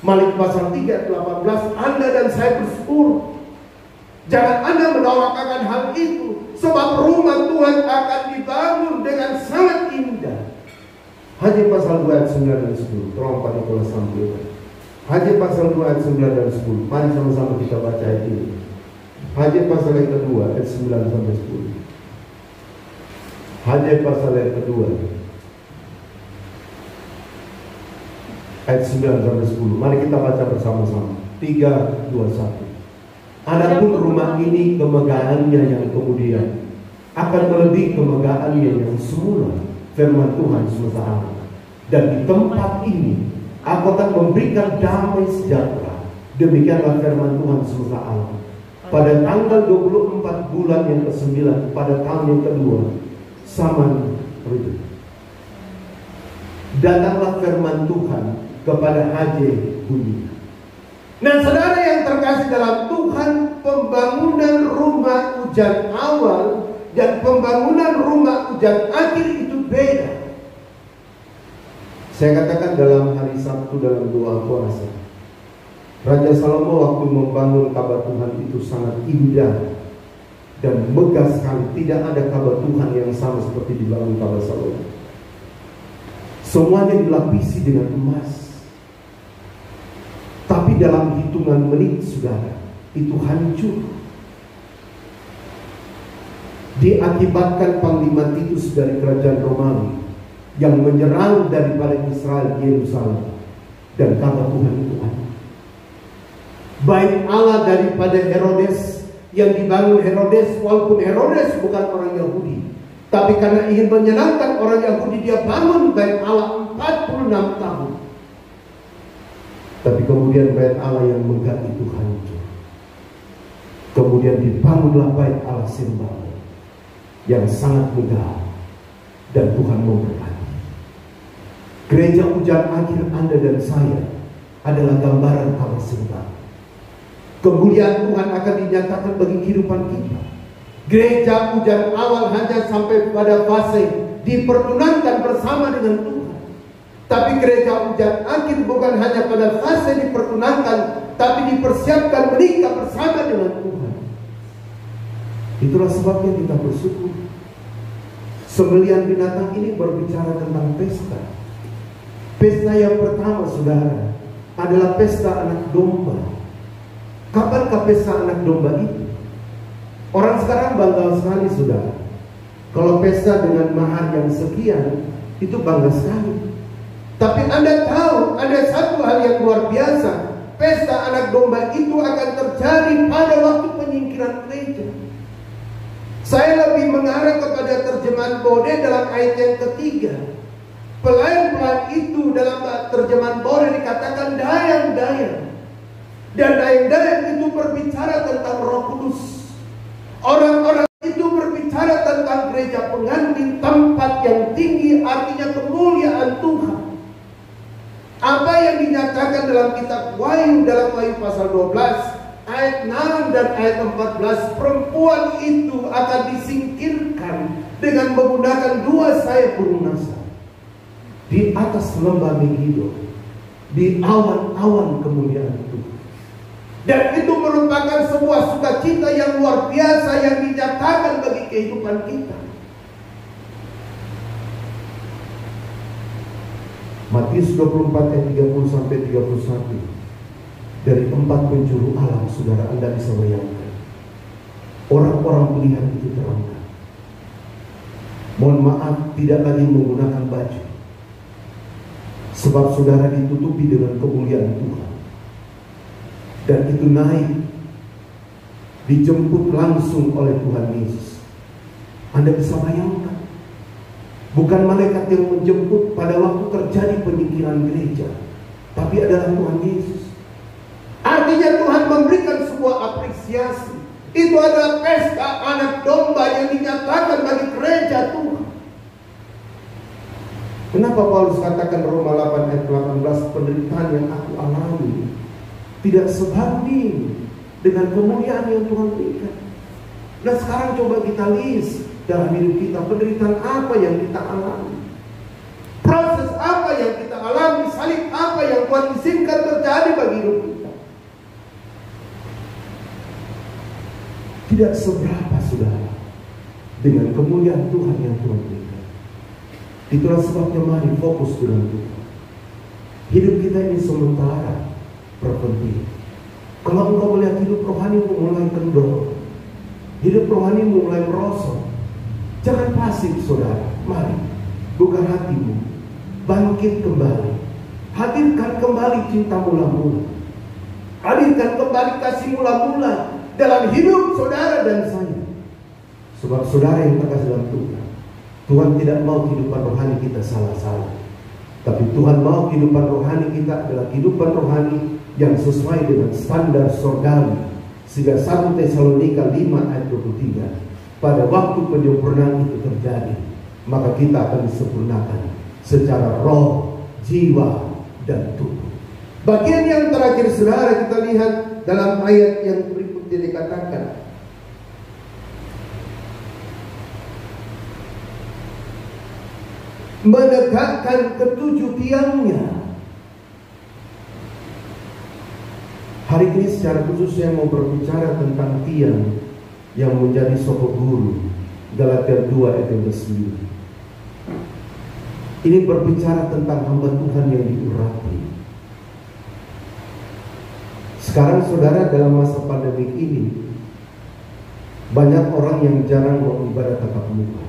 Malik pasal 3 ayat 18, Anda dan saya bersyukur. Jangan Anda menolak akan hal itu, sebab rumah Tuhan akan dibangun dengan sangat indah. Haji pasal 2 ayat 9 dan 10. Tolong Pak Nikolas sampaikan. Haji pasal 2 ayat 9 dan 10. Mari sama-sama kita baca ayat ini. Haji pasal yang kedua ayat 9 sampai 10. Haji pasal yang kedua ayat 9 sampai 10. Mari kita baca bersama-sama. 3, 2, 1. Adapun rumah ini kemegahannya yang kemudian akan melebihi kemegahannya yang semula, firman Tuhan semesta alam. Dan di tempat ini aku akan memberikan damai sejahtera. Demikianlah firman Tuhan semesta alam. Pada tanggal 24 bulan yang ke-9, pada tahun yang kedua, zaman itu, datanglah firman Tuhan kepada Haji bunyi. Nah, saudara yang terkasih dalam Tuhan, pembangunan rumah hujan awal dan pembangunan rumah hujan akhir itu beda. Saya katakan dalam hari Sabtu dalam doa puasa, Raja Salomo waktu membangun Kaaba Tuhan itu sangat indah dan megah sekali. Tidak ada Kaaba Tuhan yang sama seperti dibangun Kaaba Salomo. Semuanya dilapisi dengan emas. Tapi dalam hitungan menit, saudara, itu hancur. Diakibatkan Panglima Titus dari kerajaan Romawi yang menyerang daripada Israel Yerusalem, dan Kaaba Tuhan itu hancur. Bait Allah daripada Herodes yang dibangun Herodes, walaupun Herodes bukan orang Yahudi, tapi karena ingin menyenangkan orang Yahudi, dia bangun bait Allah 46 tahun. Tapi kemudian bait Allah yang megah itu hancur. Kemudian dibangunlah bait Allah Sembah yang sangat megah, dan Tuhan memberkati. Gereja hujan akhir Anda dan saya adalah gambaran Allah Sembah. Kemuliaan Tuhan akan dinyatakan bagi kehidupan kita. Gereja hujan awal hanya sampai pada fase dipertunankan bersama dengan Tuhan. Tapi gereja hujan akhir bukan hanya pada fase dipertunankan, tapi dipersiapkan menikah bersama dengan Tuhan. Itulah sebabnya kita bersyukur. Sembelihan binatang ini berbicara tentang pesta. Pesta yang pertama, saudara, adalah pesta anak domba. Kapankah pesta anak domba itu? Orang sekarang bangga sekali, saudara. Kalau pesta dengan mahar yang sekian, itu bangga sekali. Tapi Anda tahu, ada satu hal yang luar biasa. Pesta anak domba itu akan terjadi pada waktu penyingkiran gereja. Saya lebih mengarah kepada terjemahan Bode dalam ayat yang ketiga. Pelayan-pelayan itu dalam terjemahan Bode dikatakan dayang-dayang. Dan dayang-dayang itu berbicara tentang Roh Kudus. Orang-orang itu berbicara tentang gereja pengantin, tempat yang tinggi, artinya kemuliaan Tuhan. Apa yang dinyatakan dalam kitab Wahyu, dalam Wahyu pasal 12 ayat 6 dan ayat 14, perempuan itu akan disingkirkan dengan menggunakan 2 sayap burung nasa di atas lembah Megido, di awan-awan kemuliaan Tuhan. Dan itu merupakan sebuah sukacita yang luar biasa yang dinyatakan bagi kehidupan kita. Matius 24 ayat 30 sampai 31. Dari 4 penjuru alam, saudara, Anda bisa bayangkan. Orang-orang melihat itu terangkan. Mohon maaf, tidak lagi menggunakan baju. Sebab saudara ditutupi dengan kemuliaan Tuhan. Dan itu naik, dijemput langsung oleh Tuhan Yesus. Anda bisa bayangkan, bukan malaikat yang menjemput pada waktu terjadi penyingkiran gereja, tapi adalah Tuhan Yesus. Artinya Tuhan memberikan sebuah apresiasi. Itu adalah pesta anak domba yang dinyatakan bagi gereja Tuhan. Kenapa Paulus katakan Roma 8 ayat 18, penderitaan yang aku alami tidak sebanding dengan kemuliaan yang Tuhan berikan. Nah, sekarang coba kita list dalam hidup kita, penderitaan apa yang kita alami, proses apa yang kita alami, salib apa yang Tuhan izinkan terjadi bagi hidup kita. Tidak seberapa, saudara, dengan kemuliaan Tuhan yang Tuhan berikan. Itulah sebabnya mari fokus dengan Tuhan. Hidup kita ini sementara, berpenting. Kalau engkau melihat hidup rohanimu mulai kendor, hidup rohanimu mulai merosot, jangan pasif, saudara. Mari buka hatimu, bangkit kembali, hadirkan kembali cinta mula-mula, hadirkan kembali kasih mula-mula dalam hidup saudara dan saya. Sebab saudara yang terkasih dalam Tuhan, Tuhan tidak mau kehidupan rohani kita salah-salah, tapi Tuhan mau kehidupan rohani kita adalah kehidupan rohani yang sesuai dengan standar surgawi. Sehingga 1 Tesalonika 5 ayat 23, pada waktu penyempurnaan itu terjadi, maka kita akan disempurnakan secara roh, jiwa, dan tubuh. Bagian yang terakhir, saudara, kita lihat dalam ayat yang berikutnya dikatakan, menegakkan ketujuh tiangnya. Hari ini secara khusus saya mau berbicara tentang tiang yang menjadi sokok guru, Galatia 2 ayat 9. Ini berbicara tentang hamba Tuhan yang diurapi. Sekarang, saudara, dalam masa pandemi ini, banyak orang yang jarang beribadah tatap muka.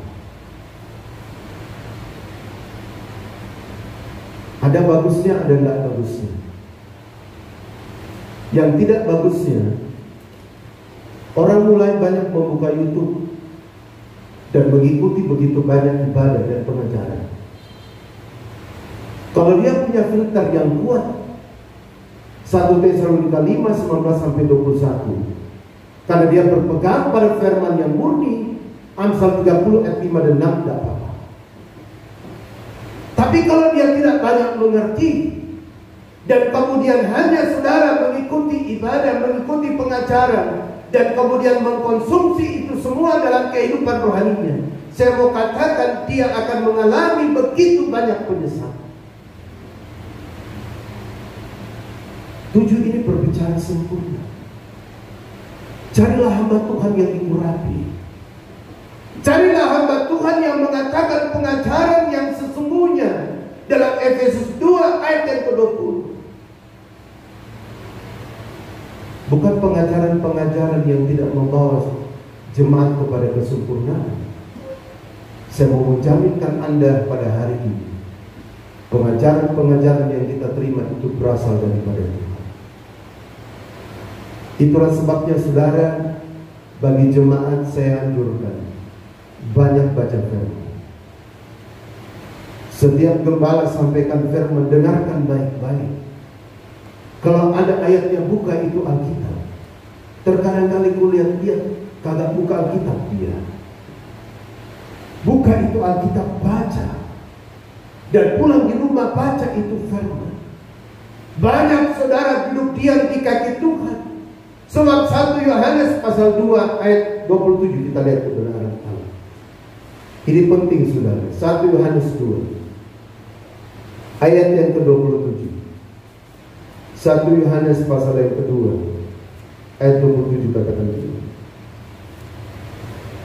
Ada bagusnya, ada enggak bagusnya. Yang tidak bagusnya, orang mulai banyak membuka YouTube dan mengikuti begitu banyak ibadah dan pengajaran. Kalau dia punya filter yang kuat, 1 Tesalonika 5 19 sampai 21, karena dia berpegang pada firman yang murni, Amsal 30 ayat 5 dan 6 tidak apa-apa. Tapi kalau dia tidak banyak mengerti, dan kemudian hanya saudara mengikuti ibadah, mengikuti pengajaran, dan kemudian mengkonsumsi itu semua dalam kehidupan rohaninya, saya mau katakan dia akan mengalami begitu banyak penyesalan. 7 ini berbicara sempurna. Carilah hamba Tuhan yang diurapi. Carilah hamba Tuhan yang mengatakan pengajaran yang sesungguhnya dalam Efesus 2 ayat yang ke-20. Bukan pengajaran-pengajaran yang tidak membawa jemaat kepada kesempurnaan. Saya mau menjaminkan Anda pada hari ini, pengajaran-pengajaran yang kita terima itu berasal daripada Tuhan. Itulah sebabnya saudara, bagi jemaat saya anjurkan banyak baca firman. Setiap gembala sampaikan firman, dengarkan baik-baik. Kalau ada ayatnya, buka itu Alkitab. Terkadang kali kulihat dia kagak buka Alkitab dia. Buka itu Alkitab, baca. Dan pulang di rumah baca itu firman. Banyak saudara duduk diam di kaki Tuhan. Sebab 1 Yohanes pasal 2 ayat 27 kita lihat kebenaran Allah. Ini penting saudara. 1 Yohanes 2 ayat yang ke-27. 1 Yohanes pasal yang kedua ayat 27 katakan begini.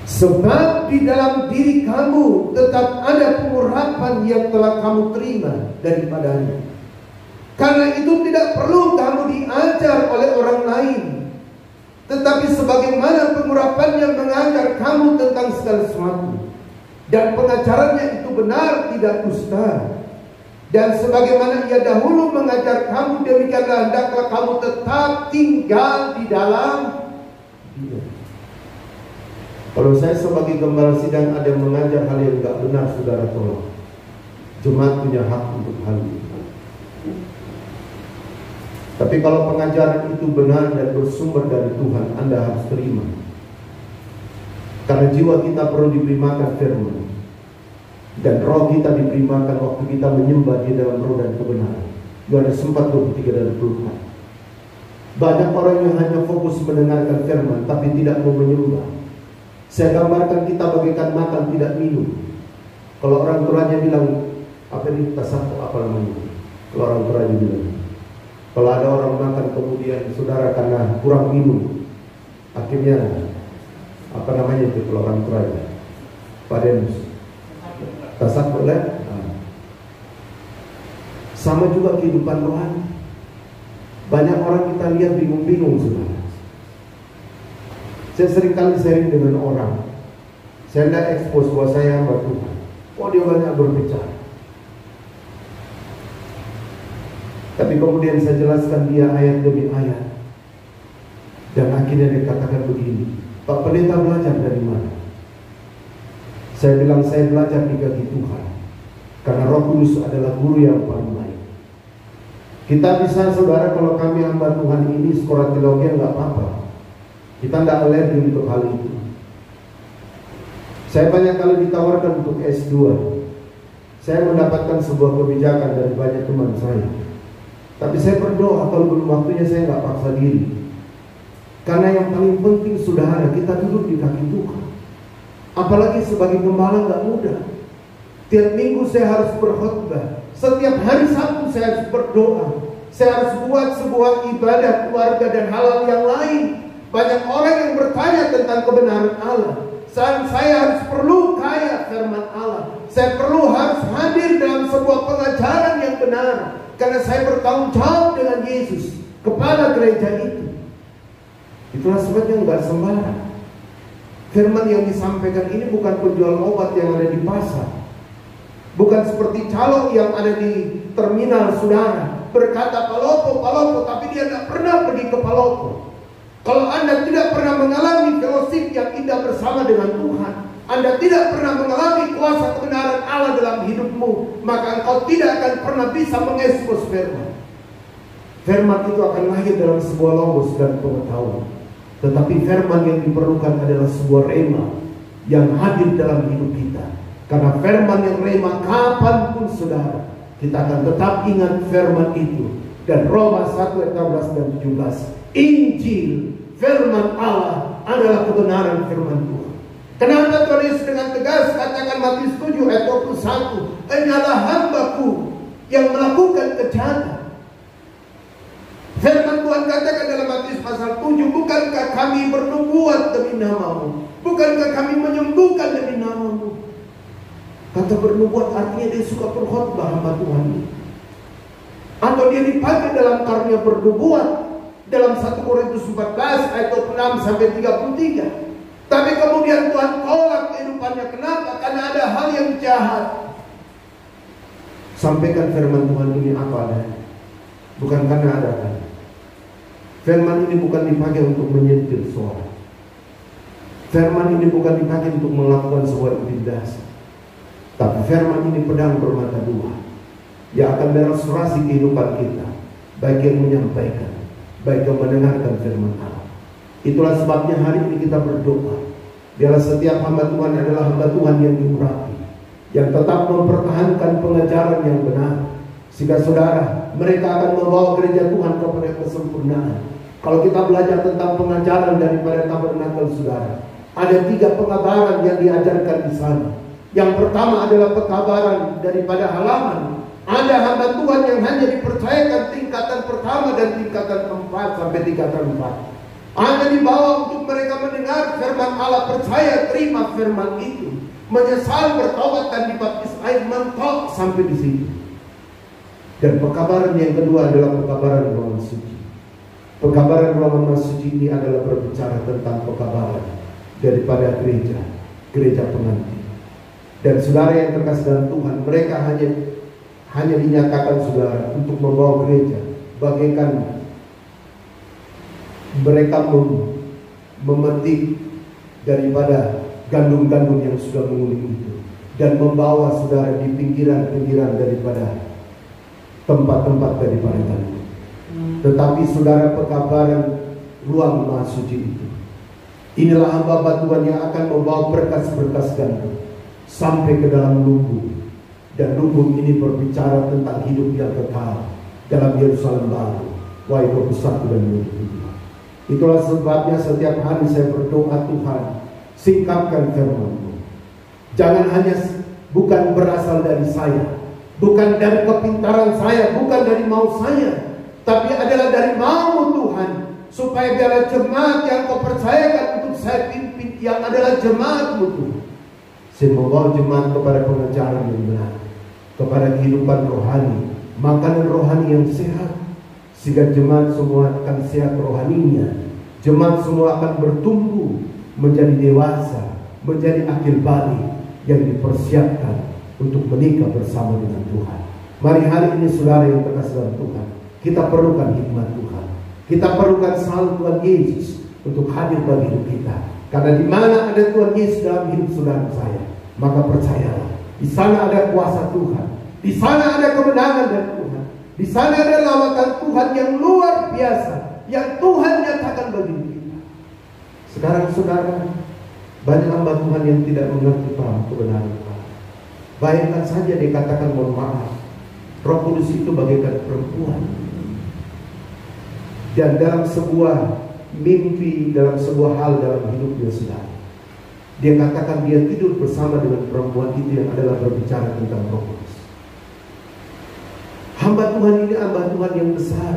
Sebab di dalam diri kamu tetap ada pengurapan yang telah kamu terima daripadanya. Karena itu tidak perlu kamu diajar oleh orang lain, tetapi sebagaimana pengurapannya mengajar kamu tentang segala sesuatu, dan pengajarannya itu benar, tidak dusta. Dan sebagaimana ia dahulu mengajar kamu, demikianlah hendaklah kamu tetap tinggal di dalam dia. Kalau saya sebagai gembala sidang ada yang mengajar hal yang tidak benar, saudara tolong. Jemaat punya hak untuk hal itu. Tapi kalau pengajaran itu benar dan bersumber dari Tuhan, Anda harus terima. Karena jiwa kita perlu diberi makan firman, dan roh kita diberi makan waktu kita menyembah di dalam roh dan kebenaran. Yohanes 4:23 dan 24. Banyak orang yang hanya fokus mendengarkan firman tapi tidak mau menyembah. Saya gambarkan kita bagaikan makan tidak minum. Kalau orang tuanya bilang, apa ini tasapo, apa namanya? Kalau orang tuanya bilang, kalau ada orang makan kemudian saudara karena kurang minum, akhirnya apa namanya itu kalau orang tuanya? Padenus. Tasapo lah. Sama juga kehidupan rohani. Banyak orang kita lihat bingung-bingung saudara. Saya sering kali sharing dengan orang. Saya tidak expose bahwa saya hamba Tuhan. Oh, dia banyak berbicara. Tapi kemudian saya jelaskan dia ayat demi ayat. Dan akhirnya dia katakan begini, Pak Pendeta belajar dari mana? Saya bilang saya belajar di kaki Tuhan. Karena Roh Kudus adalah guru yang paling baik. Kita bisa saudara, kalau kami hamba Tuhan ini sekolah teologi enggak apa-apa. Kita tidak alergi untuk hal itu. Saya banyak kali ditawarkan untuk S2. Saya mendapatkan sebuah kebijakan dari banyak teman saya. Tapi saya berdoa kalau belum waktunya saya nggak paksa diri. Karena yang paling penting saudara, kita duduk di kaki Tuhan. Apalagi sebagai gembala nggak mudah. Tiap minggu saya harus berkhotbah. Setiap hari Sabtu saya harus berdoa. Saya harus buat sebuah ibadah keluarga dan hal-hal yang lain. Banyak orang yang bertanya tentang kebenaran Allah. Saya harus perlu kaya firman Allah. Saya perlu harus hadir dalam sebuah pengajaran yang benar. Karena saya bertanggung jawab dengan Yesus, kepala gereja itu. Itulah sebabnya enggak sembarang. Firman yang disampaikan ini bukan penjual obat yang ada di pasar. Bukan seperti calo yang ada di terminal saudara. Berkata Palopo, tapi dia tidak pernah pergi ke Palopo. Kalau Anda tidak pernah mengalami fellowship yang indah bersama dengan Tuhan, Anda tidak pernah mengalami kuasa kebenaran Allah dalam hidupmu, maka engkau tidak akan pernah bisa mengekspos firman. Firman itu akan lahir dalam sebuah logos dan pengetahuan. Tetapi firman yang diperlukan adalah sebuah rema yang hadir dalam hidup kita. Karena firman yang rema kapanpun saudara, kita akan tetap ingat firman itu. Dan Roma 1 ayat 16 dan 17, Injil, firman Allah adalah kebenaran firman Tuhan. Kenapa Tuhan Yesus dengan tegas katakan Matius 7 ayat 21, hanyalah hambaku yang melakukan kejahatan. Firman Tuhan katakan dalam Matius pasal 7, bukankah kami bernubuat demi namamu? Bukankah kami menyembuhkan demi namamu? Kata bernubuat artinya dia suka berkhotbah hamba Tuhan. Atau dia dipakai dalam karunia bernubuat dalam 1 Korintus 14 ayat 26 sampai 33. Tapi kemudian Tuhan tolak kehidupannya. Kenapa? Karena ada hal yang jahat. Sampaikan firman Tuhan ini apa adanya, bukan karena ada kan. Firman ini bukan dipakai untuk menyentil suara. Firman ini bukan dipakai untuk melakukan sebuah intimidasi. Tapi firman ini pedang bermata dua yang akan merestorasi kehidupan kita, baik yang menyampaikan, baik yang mendengarkan firman Allah. Itulah sebabnya hari ini kita berdoa. Biarlah setiap hamba Tuhan adalah hamba Tuhan yang diurapi, yang tetap mempertahankan pengajaran yang benar, sehingga saudara, mereka akan membawa gereja Tuhan kepada kesempurnaan. Kalau kita belajar tentang pengajaran daripada tabernakel, saudara, ada 3 pengabaran yang diajarkan di sana. Yang pertama adalah pekabaran daripada halaman. Ada hamba Tuhan yang hanya dipercayakan tingkatan pertama dan tingkatan 4 sampai tingkatan 4. Hanya dibawa untuk mereka mendengar firman Allah, percaya, terima firman itu, menyesal, bertobat dan dibaptis air, mentok sampai di situ. Dan pekabaran yang kedua adalah pekabaran ruangan suci. Pekabaran ruangan suci ini adalah berbicara tentang pekabaran daripada gereja pengantin. Dan saudara yang terkasih dalam Tuhan, mereka hanya dinyatakan saudara untuk membawa gereja bagaikan mereka memetik daripada gandum-gandum yang sudah menguning itu dan membawa saudara di pinggiran-pinggiran daripada tempat-tempat daripada gandum. Tetapi saudara, pekabaran ruang maha suci itu, inilah hamba Tuhan yang akan membawa berkas-berkas gandum sampai ke dalam lumbung. Dan lumbung ini berbicara tentang hidup yang kekal dalam Yerusalem baru. Wahai 21 dan 22. Itulah sebabnya setiap hari saya berdoa, Tuhan, singkapkan firman-Mu. Jangan hanya bukan berasal dari saya, bukan dari kepintaran saya, bukan dari mau saya, tapi adalah dari mau Tuhan, supaya biarlah jemaat yang Kau percayakan untuk saya pimpin, yang adalah jemaat-Mu Tuhan. Saya membawa jemaat kepada pengajaran yang benar, kepada kehidupan rohani, makanan rohani yang sehat, sehingga jemaat semua akan sehat rohaninya. Jemaat semua akan bertumbuh menjadi dewasa, menjadi akil balik yang dipersiapkan untuk menikah bersama dengan Tuhan. Mari hari ini saudara yang terkasih dalam Tuhan, kita perlukan hikmat Tuhan. Kita perlukan selalu Tuhan Yesus untuk hadir bagi hidup kita. Karena di mana ada Tuhan Yesus dalam hidup saudara saya, maka percayalah, di sana ada kuasa Tuhan, di sana ada kemenangan dari Tuhan, di sana ada lawatan Tuhan yang luar biasa, yang Tuhan nyatakan bagi kita. Sekarang saudara, banyak hamba Tuhan yang tidak mengerti paham kebenaran Tuhan. Bayangkan saja dikatakan, mohon maaf, Roh Kudus itu bagaikan perempuan, dan dalam sebuah mimpi, dalam sebuah hal dalam hidupnya saudara, dia katakan dia tidur bersama dengan perempuan itu yang adalah berbicara tentang Roh Kudus. Hamba Tuhan ini hamba Tuhan yang besar,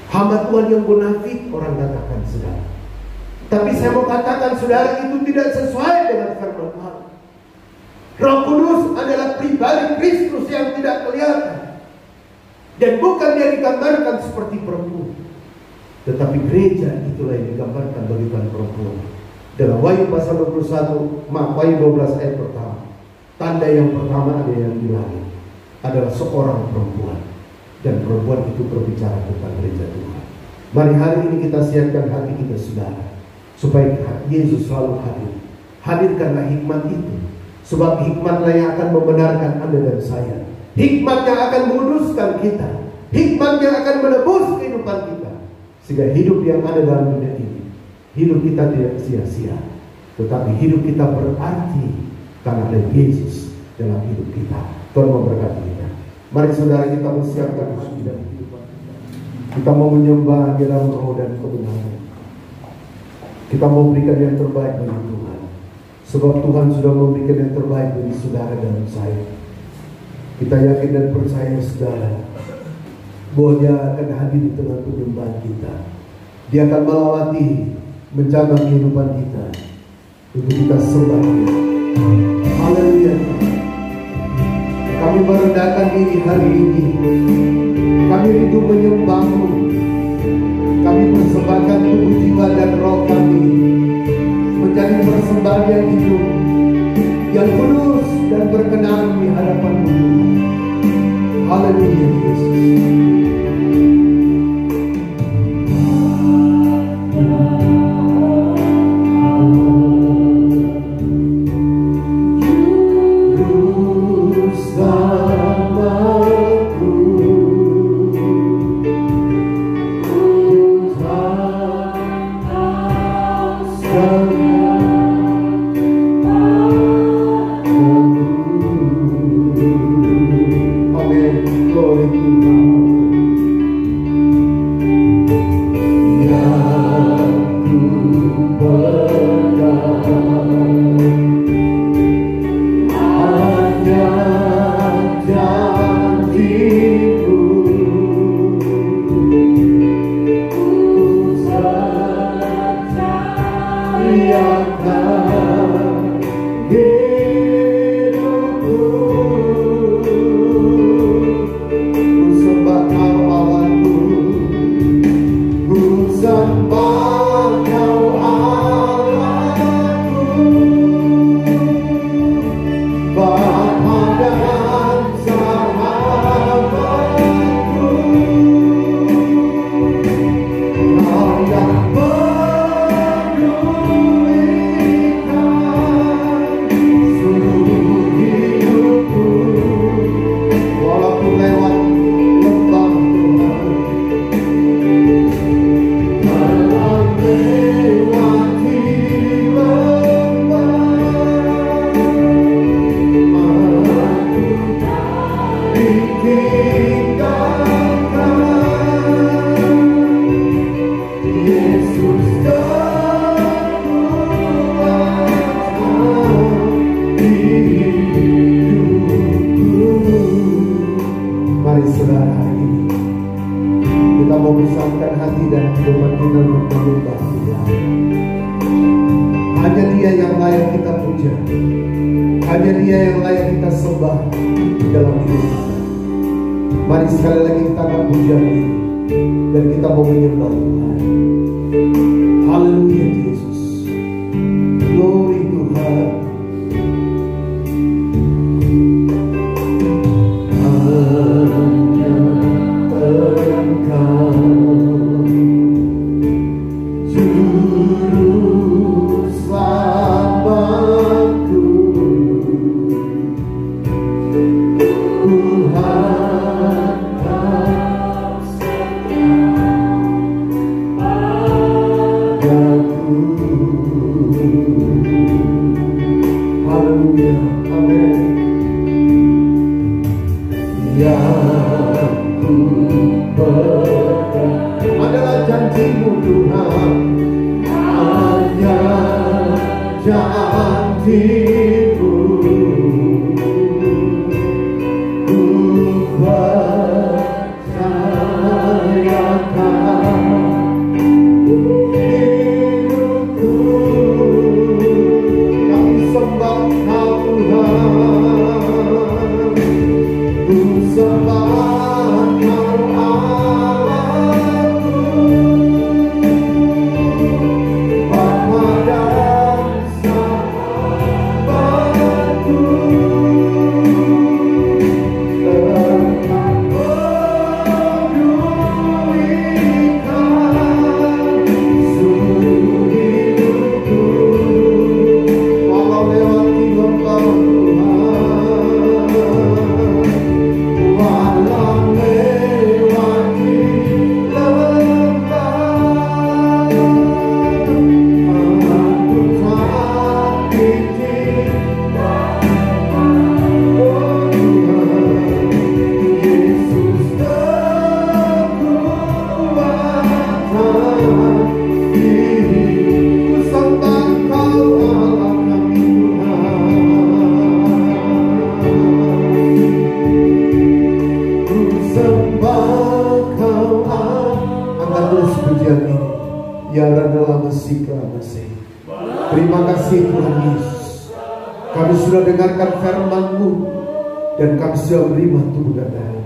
hamba Tuhan yang munafik orang katakan saudara. Tapi saya mau katakan saudara, itu tidak sesuai dengan firman Allah. Roh Kudus adalah pribadi Kristus yang tidak kelihatan, dan bukan dia digambarkan seperti perempuan, tetapi gereja itulah yang digambarkan bagaikan perempuan. Dalam Wahyu pasal 21, Wahyu 12 ayat pertama, tanda yang pertama ada yang di langit adalah seorang perempuan, dan perempuan itu berbicara tentang gereja Tuhan. Mari hari ini kita siapkan hati kita saudara, supaya Yesus selalu hadir. Hadirkanlah hikmat itu, sebab hikmatlah yang akan membenarkan Anda dan saya. Hikmat yang akan menguduskan kita, hikmat yang akan menebus kehidupan kita, sehingga hidup yang ada dalam dunia ini, hidup kita tidak sia-sia, tetapi hidup kita berarti karena ada Yesus dalam hidup kita. Tuhan memberkati kita. Mari saudara, kita mempersiapkan sudah kehidupan kita. Kita mau menyembah di dalam roh dan kebenaran. Kita mau berikan yang terbaik bagi Tuhan, sebab Tuhan sudah memberikan yang terbaik bagi saudara dan saya. Kita yakin dan percaya saudara, bahwa Dia akan hadir di tengah penyembahan kita. Dia akan melawati, menjaga kehidupan kita untuk kita sembah Dia. Haleluya. Kami merendahkan diri hari ini. Kami rindu menyembah-Mu. Kami persembahkan tubuh, jiwa dan roh kami persembahan hidup yang kudus dan berkenan di hadapan-Mu Tuhan. Haleluya Yesus. Terima kasih Tuhan Yesus. Kami sudah dengarkan firman-Mu dan kami sudah menerima tubuh dan darah.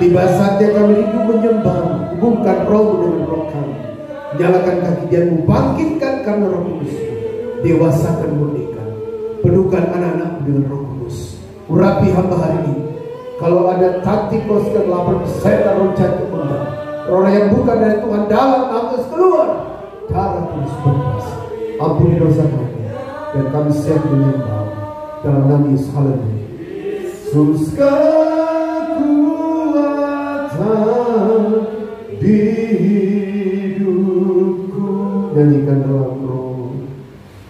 Tiba saatnya kami hidup menyembah, hubungkan roh dengan roh kami. Nyalakan kaki dan bangkitkan kami roh kudus. dewasakan, murnikan, penuhkan anak-anak dengan Roh Kudus. Urapi hamba hari ini. Kalau ada taktik dan lapar setan roh jahat kemudian, roh yang bukan dari Tuhan dalam nafas keluar, darah Kudus berkuasa. Ampuni dosa kami dan kami siap menyembah dalam nama Yesus. Haleluya. Yesus kekuatan di hidupku, nyanyikan dalam roh.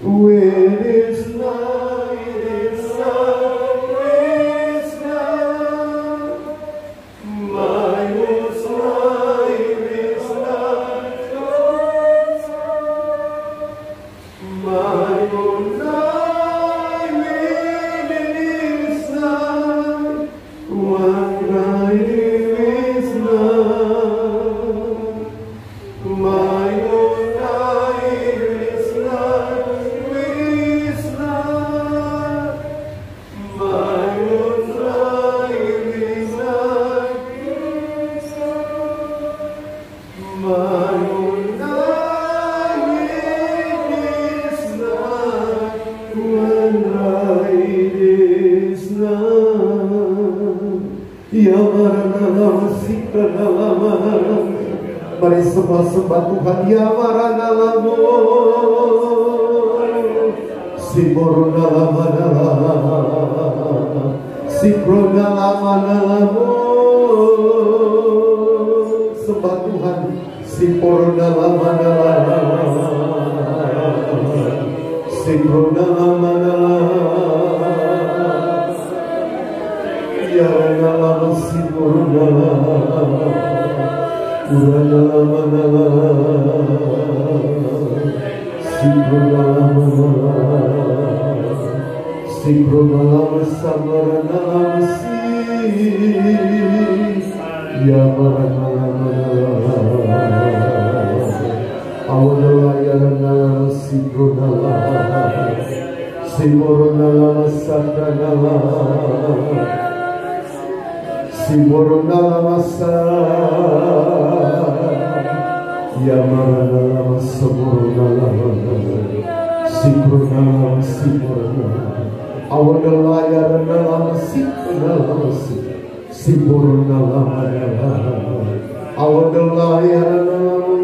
When it's night, it's night, it's night. My most life is night, my most life is night. One night is night. My most life is night. Mari sembah Tuhan. Ya maranalamu Simorunalamanala Sikronalamanalamu. Sembah Tuhan. Simorunalamanala Sikronalamanala. Ya nalama Simorunalamanala Uranalamanala Sikronalamanala Sikronalama Samaranalama Ya maranalamanala Awanala yaranalama Sikronalama Simorunalama Sakranalama Simorunalama Yamarunalama Samorunalama Sikrunalama Simorunalama Awanala yaranalama Sikronalama Simorunalama Awanala yaranalama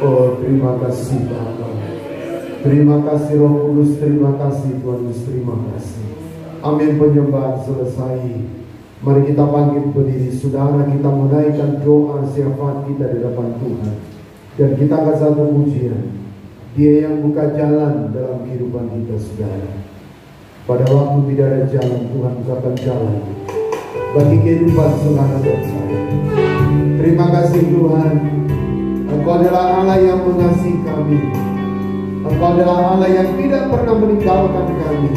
Oh, terima kasih Bapa. Terima kasih Roh Kudus, terima kasih Tuhan Yesus, terima kasih. Amin. Penyembahan selesai. Mari kita bangkit berdiri, saudara, kita menaikkan doa syafaat kita di hadapan Tuhan. Dan kita akan satu pujian. Dia yang buka jalan dalam kehidupan kita, saudara. Pada waktu tidak ada jalan, Tuhan bukakan jalan bagi kehidupan saudara dan saya. Terima kasih Tuhan. Engkau adalah Allah yang mengasihi kami. Engkau adalah Allah yang tidak pernah meninggalkan kami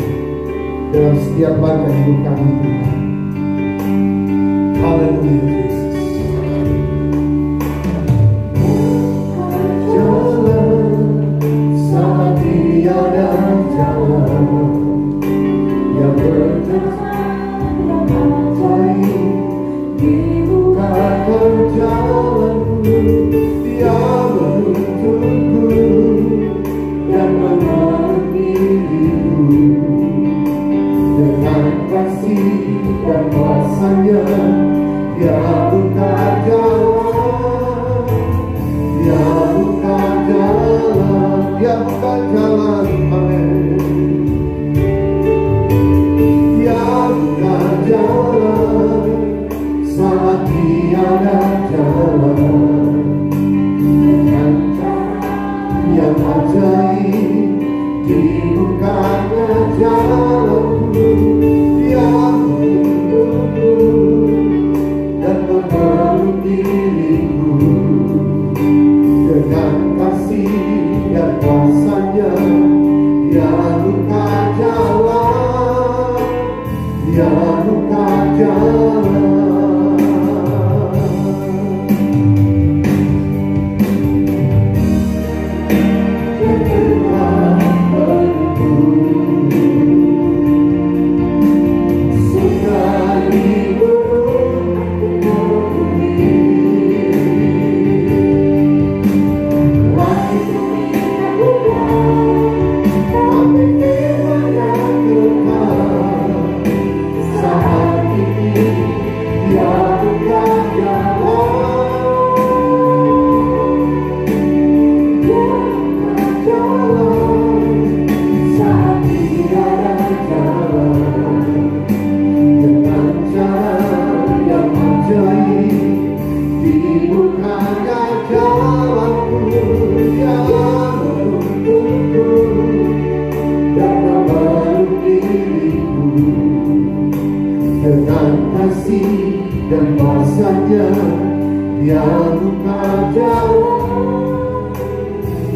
dalam setiap langkah hidup kami, Tuhan. Haleluya Yesus. Jalan saat tiada jalan yang berterjemahi, dibukakan jalanku yang menuntunku dan menghadiriku dengan kasih dan kuasanya. Ya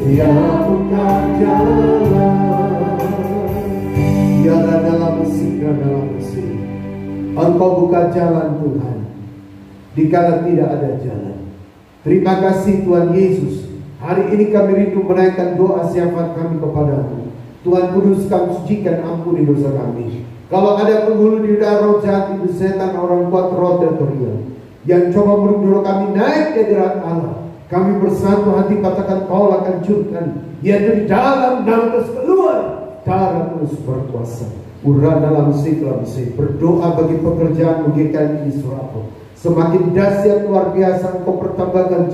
Siap buka jalan, biarlah dalam mesin, Engkau buka jalan Tuhan, dikala tidak ada jalan. Terima kasih Tuhan Yesus. Hari ini kami rindu menaikkan doa syafaat kami kepadamu. Tuhan kuduskan, sucikan, ampuni dosa kami. Kalau ada penghulu di udara, roh jahat, itu setan, orang kuat, roh teriak yang coba mendorong kami naik ke hadirat Allah, kami bersatu hati katakan Paul akan curkan, yaitu di dalam terus keluar darah terus berkuasa. Urang dalam siklam berdoa bagi pekerjaan GKI di Surabaya. Semakin dahsyat luar biasa Engkau pertambahkan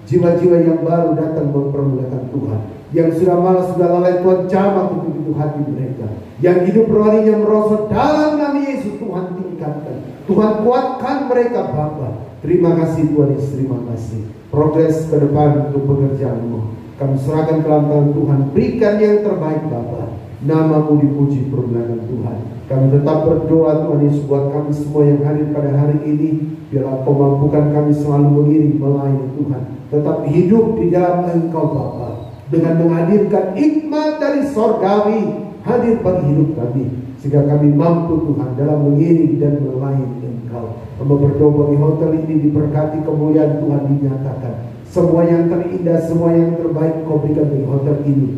jiwa-jiwa yang baru datang mempermuliakan Tuhan. Yang sudah malas, sudah lalai, Tuhan jamah begitu hati mereka. Yang hidup rohaninya merosot dalam nama Yesus, Tuhan tingkatkan, Tuhan kuatkan mereka Bapa. Terima kasih Tuhan Yesus, terima kasih. Progres ke depan untuk pekerjaanmu kami serahkan ke dalam Tuhan. Berikan yang terbaik Bapa. Namamu dipuji, permuliakan Tuhan. Kami tetap berdoa Tuhan Yesus buat kami semua yang hadir pada hari ini. Biarlah Kau mampukan kami selalu mengiring melayani Tuhan, tetap hidup di dalam Engkau Bapa, dengan menghadirkan hikmat dari sorgawi hadir bagi hidup kami, sehingga kami mampu Tuhan dalam mengiring dan melayani Engkau. Hamba berdoa bagi hotel ini diberkati, kemuliaan Tuhan dinyatakan. Semua yang terindah, semua yang terbaik Kau berikan bagi hotel ini.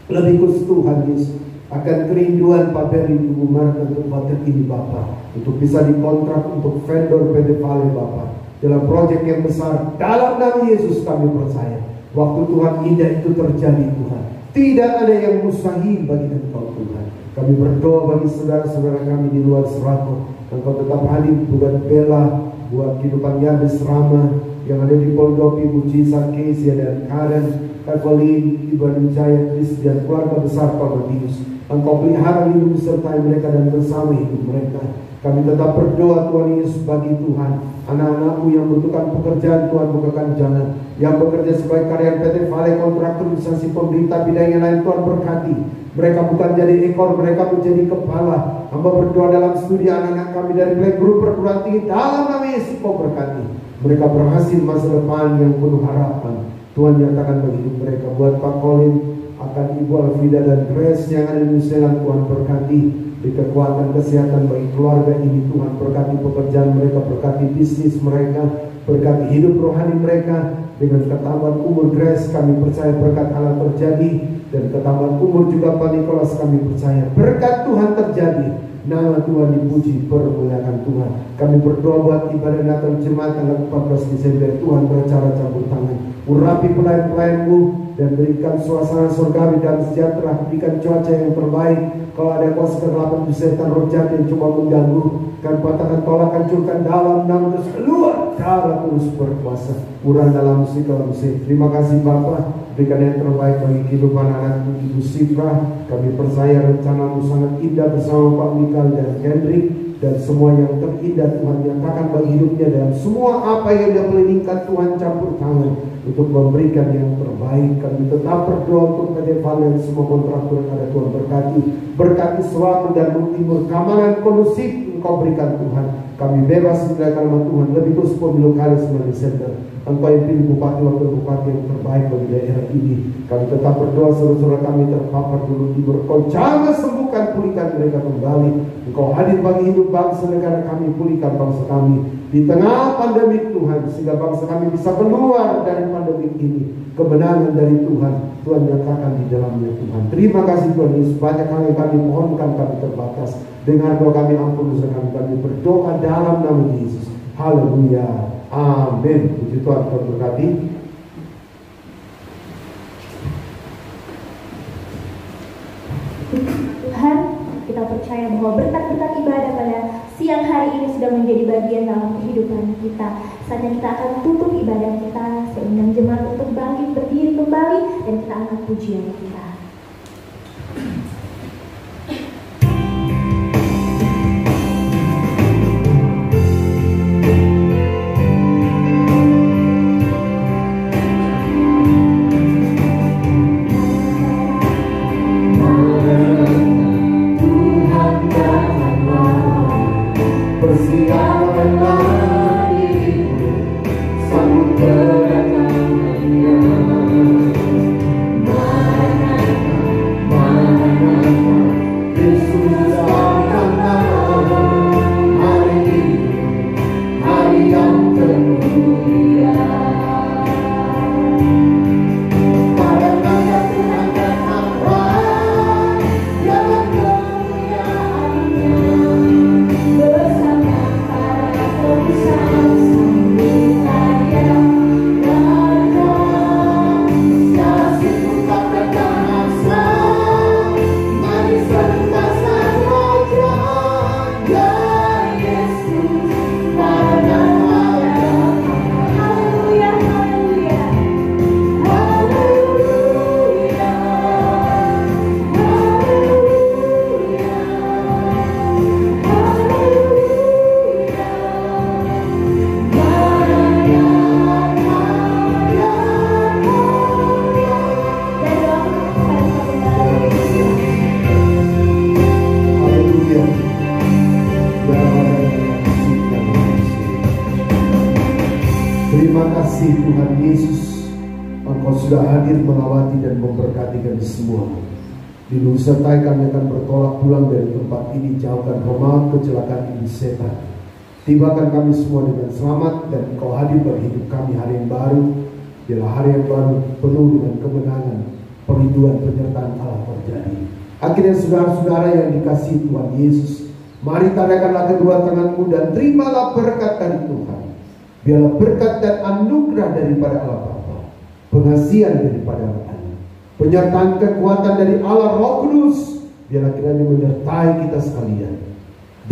Lebih khusus Tuhan Yesus akan kerinduan Pak Beri Ibu Marta untuk hotel ini Bapak, untuk bisa dikontrak untuk vendor PT Vale Bapak dalam proyek yang besar. Dalam nama Yesus kami percaya waktu Tuhan indah itu terjadi Tuhan. Tidak ada yang mustahil bagi Engkau Tuhan. Kami berdoa bagi saudara-saudara kami di luar Surabaya, Engkau tetap hadir buat Bella, buat kehidupan Yabes Rama yang ada di Poldopi, Bu Cisa, Kesia dan Karen, Evelyn, Ibu Jaya, Kris dan keluarga besar Pak Matius. Engkau pelihara, lindungi sertai mereka dan bersama hidup mereka. Kami tetap berdoa Tuhan Yesus bagi Tuhan anak-anakmu yang membutuhkan pekerjaan, Tuhan bukakan jalan. Yang bekerja sebagai karyawan PT Vale, kontraktor, instansi pemerintah, bidang yang lain, Tuhan berkati. Mereka bukan jadi ekor, mereka menjadi kepala. Hamba berdoa dalam studi anak-anak kami dari playgroup perguruan tinggi, dalam nama Yesus Kau berkati. Mereka berhasil masa depan yang penuh harapan. Tuhan nyatakan bagi hidup mereka. Buat Pak Colin, akan Ibu Alfida dan Grace yang ada di New Zealand, Tuhan berkati. Di kekuatan kesehatan bagi keluarga ini, Tuhan berkati pekerjaan mereka, berkati bisnis mereka, berkati hidup rohani mereka. Dengan ketambahan umur Grace, kami percaya berkat Allah terjadi, dan ketambahan umur juga Pak Nicholas, kami percaya berkat Tuhan terjadi. Nama Tuhan dipuji, permuliakan Tuhan. Kami berdoa buat ibadah Natal jemaat tanggal 14 Desember. Tuhan beracara campur tangan, urapi pelayan-pelayan-Mu dan berikan suasana surgawi dan sejahtera. Berikan cuaca yang terbaik. Kalau ada kuasa kegelapan di setan roh jahat yang coba mengganggu, kan patahkan, tolak, hancurkan dalam nama Yesus. Keluar darah terus berkuasa. Urang dalam dalam musik. Terima kasih Bapak. Berikan yang terbaik bagi kehidupan anak Ibu Sifra. Kami percaya rencana-Mu sangat indah bersama Pak Mikal dan Hendrik, dan semua yang terindah Tuhan nyatakan bagi hidupnya, dan semua apa yang dia pelingkan Tuhan campur tangan untuk memberikan yang terbaik. Kami tetap berdoa untuk PT Vale dan semua kontraktor yang ada, Tuhan berkati suatu dan timur keamanan kondusif Engkau berikan Tuhan. Kami bebas dari kalimat Tuhan. Lebih khusus pemilu kali 9 Desember, Engkau yang pilih bupati wakil bupati yang terbaik bagi daerah ini. Kami tetap berdoa saudara-saudara kami terpapar dulu timur, Kau jangan sembuhkan, pulihkan mereka kembali. Engkau hadir bagi hidup bangsa negara kami, pulihkan bangsa kami di tengah pandemi Tuhan, sehingga bangsa kami bisa keluar dari pandemi ini. Kemenangan dari Tuhan, Tuhan nyatakan di dalamnya Tuhan. Terima kasih Tuhan Yesus. Banyak hal yang kami mohonkan, kami terbatas. Dengar doa kami, ampun dosa kami. Kami berdoa dalam nama Yesus. Haleluya. Amin. Puji Tuhan, Tuhan berkati. Tuhan, kita percaya bahwa berkat-berkat ibadah pada siang hari ini sudah menjadi bagian dalam kehidupan kita. Saatnya kita akan tutup ibadah kita, seundang jemaat untuk bangkit berdiri kembali, dan kita angkat pujian kita. Persiapkanlah dirimu, sambut kedatangannya. kasih Tuhan Yesus, Engkau sudah hadir melawati dan memberkati kami semua. Lindungi sertai kami akan bertolak pulang dari tempat ini. Jauhkan roh kecelakaan ini setan. Tibakan kami semua dengan selamat dan Engkau hadir bagi hidup kami hari yang baru. Biarlah hari yang baru penuh dengan kemenangan, perlindungan, penyertaan Allah terjadi. Akhirnya saudara-saudara yang dikasihi Tuhan Yesus, mari tadakanlah kedua tanganmu dan terimalah berkat dari Tuhan. Biarlah berkat dan anugerah daripada Allah Bapa, pengasihan daripada Allah Anak, penyertaan kekuatan dari Allah Roh Kudus, biarlah kiranya menyertai kita sekalian.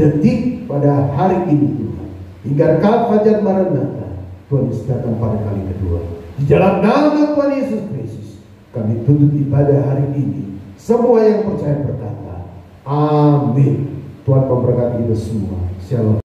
Detik pada hari ini Tuhan, hingga kal fajar Maranatha, Tuhan Yesus datang pada kali kedua. Di dalam nama Tuhan Yesus Kristus, kami tutup ibadah hari ini. Semua yang percaya berkata, amin. Tuhan memberkati kita semua. Shalom.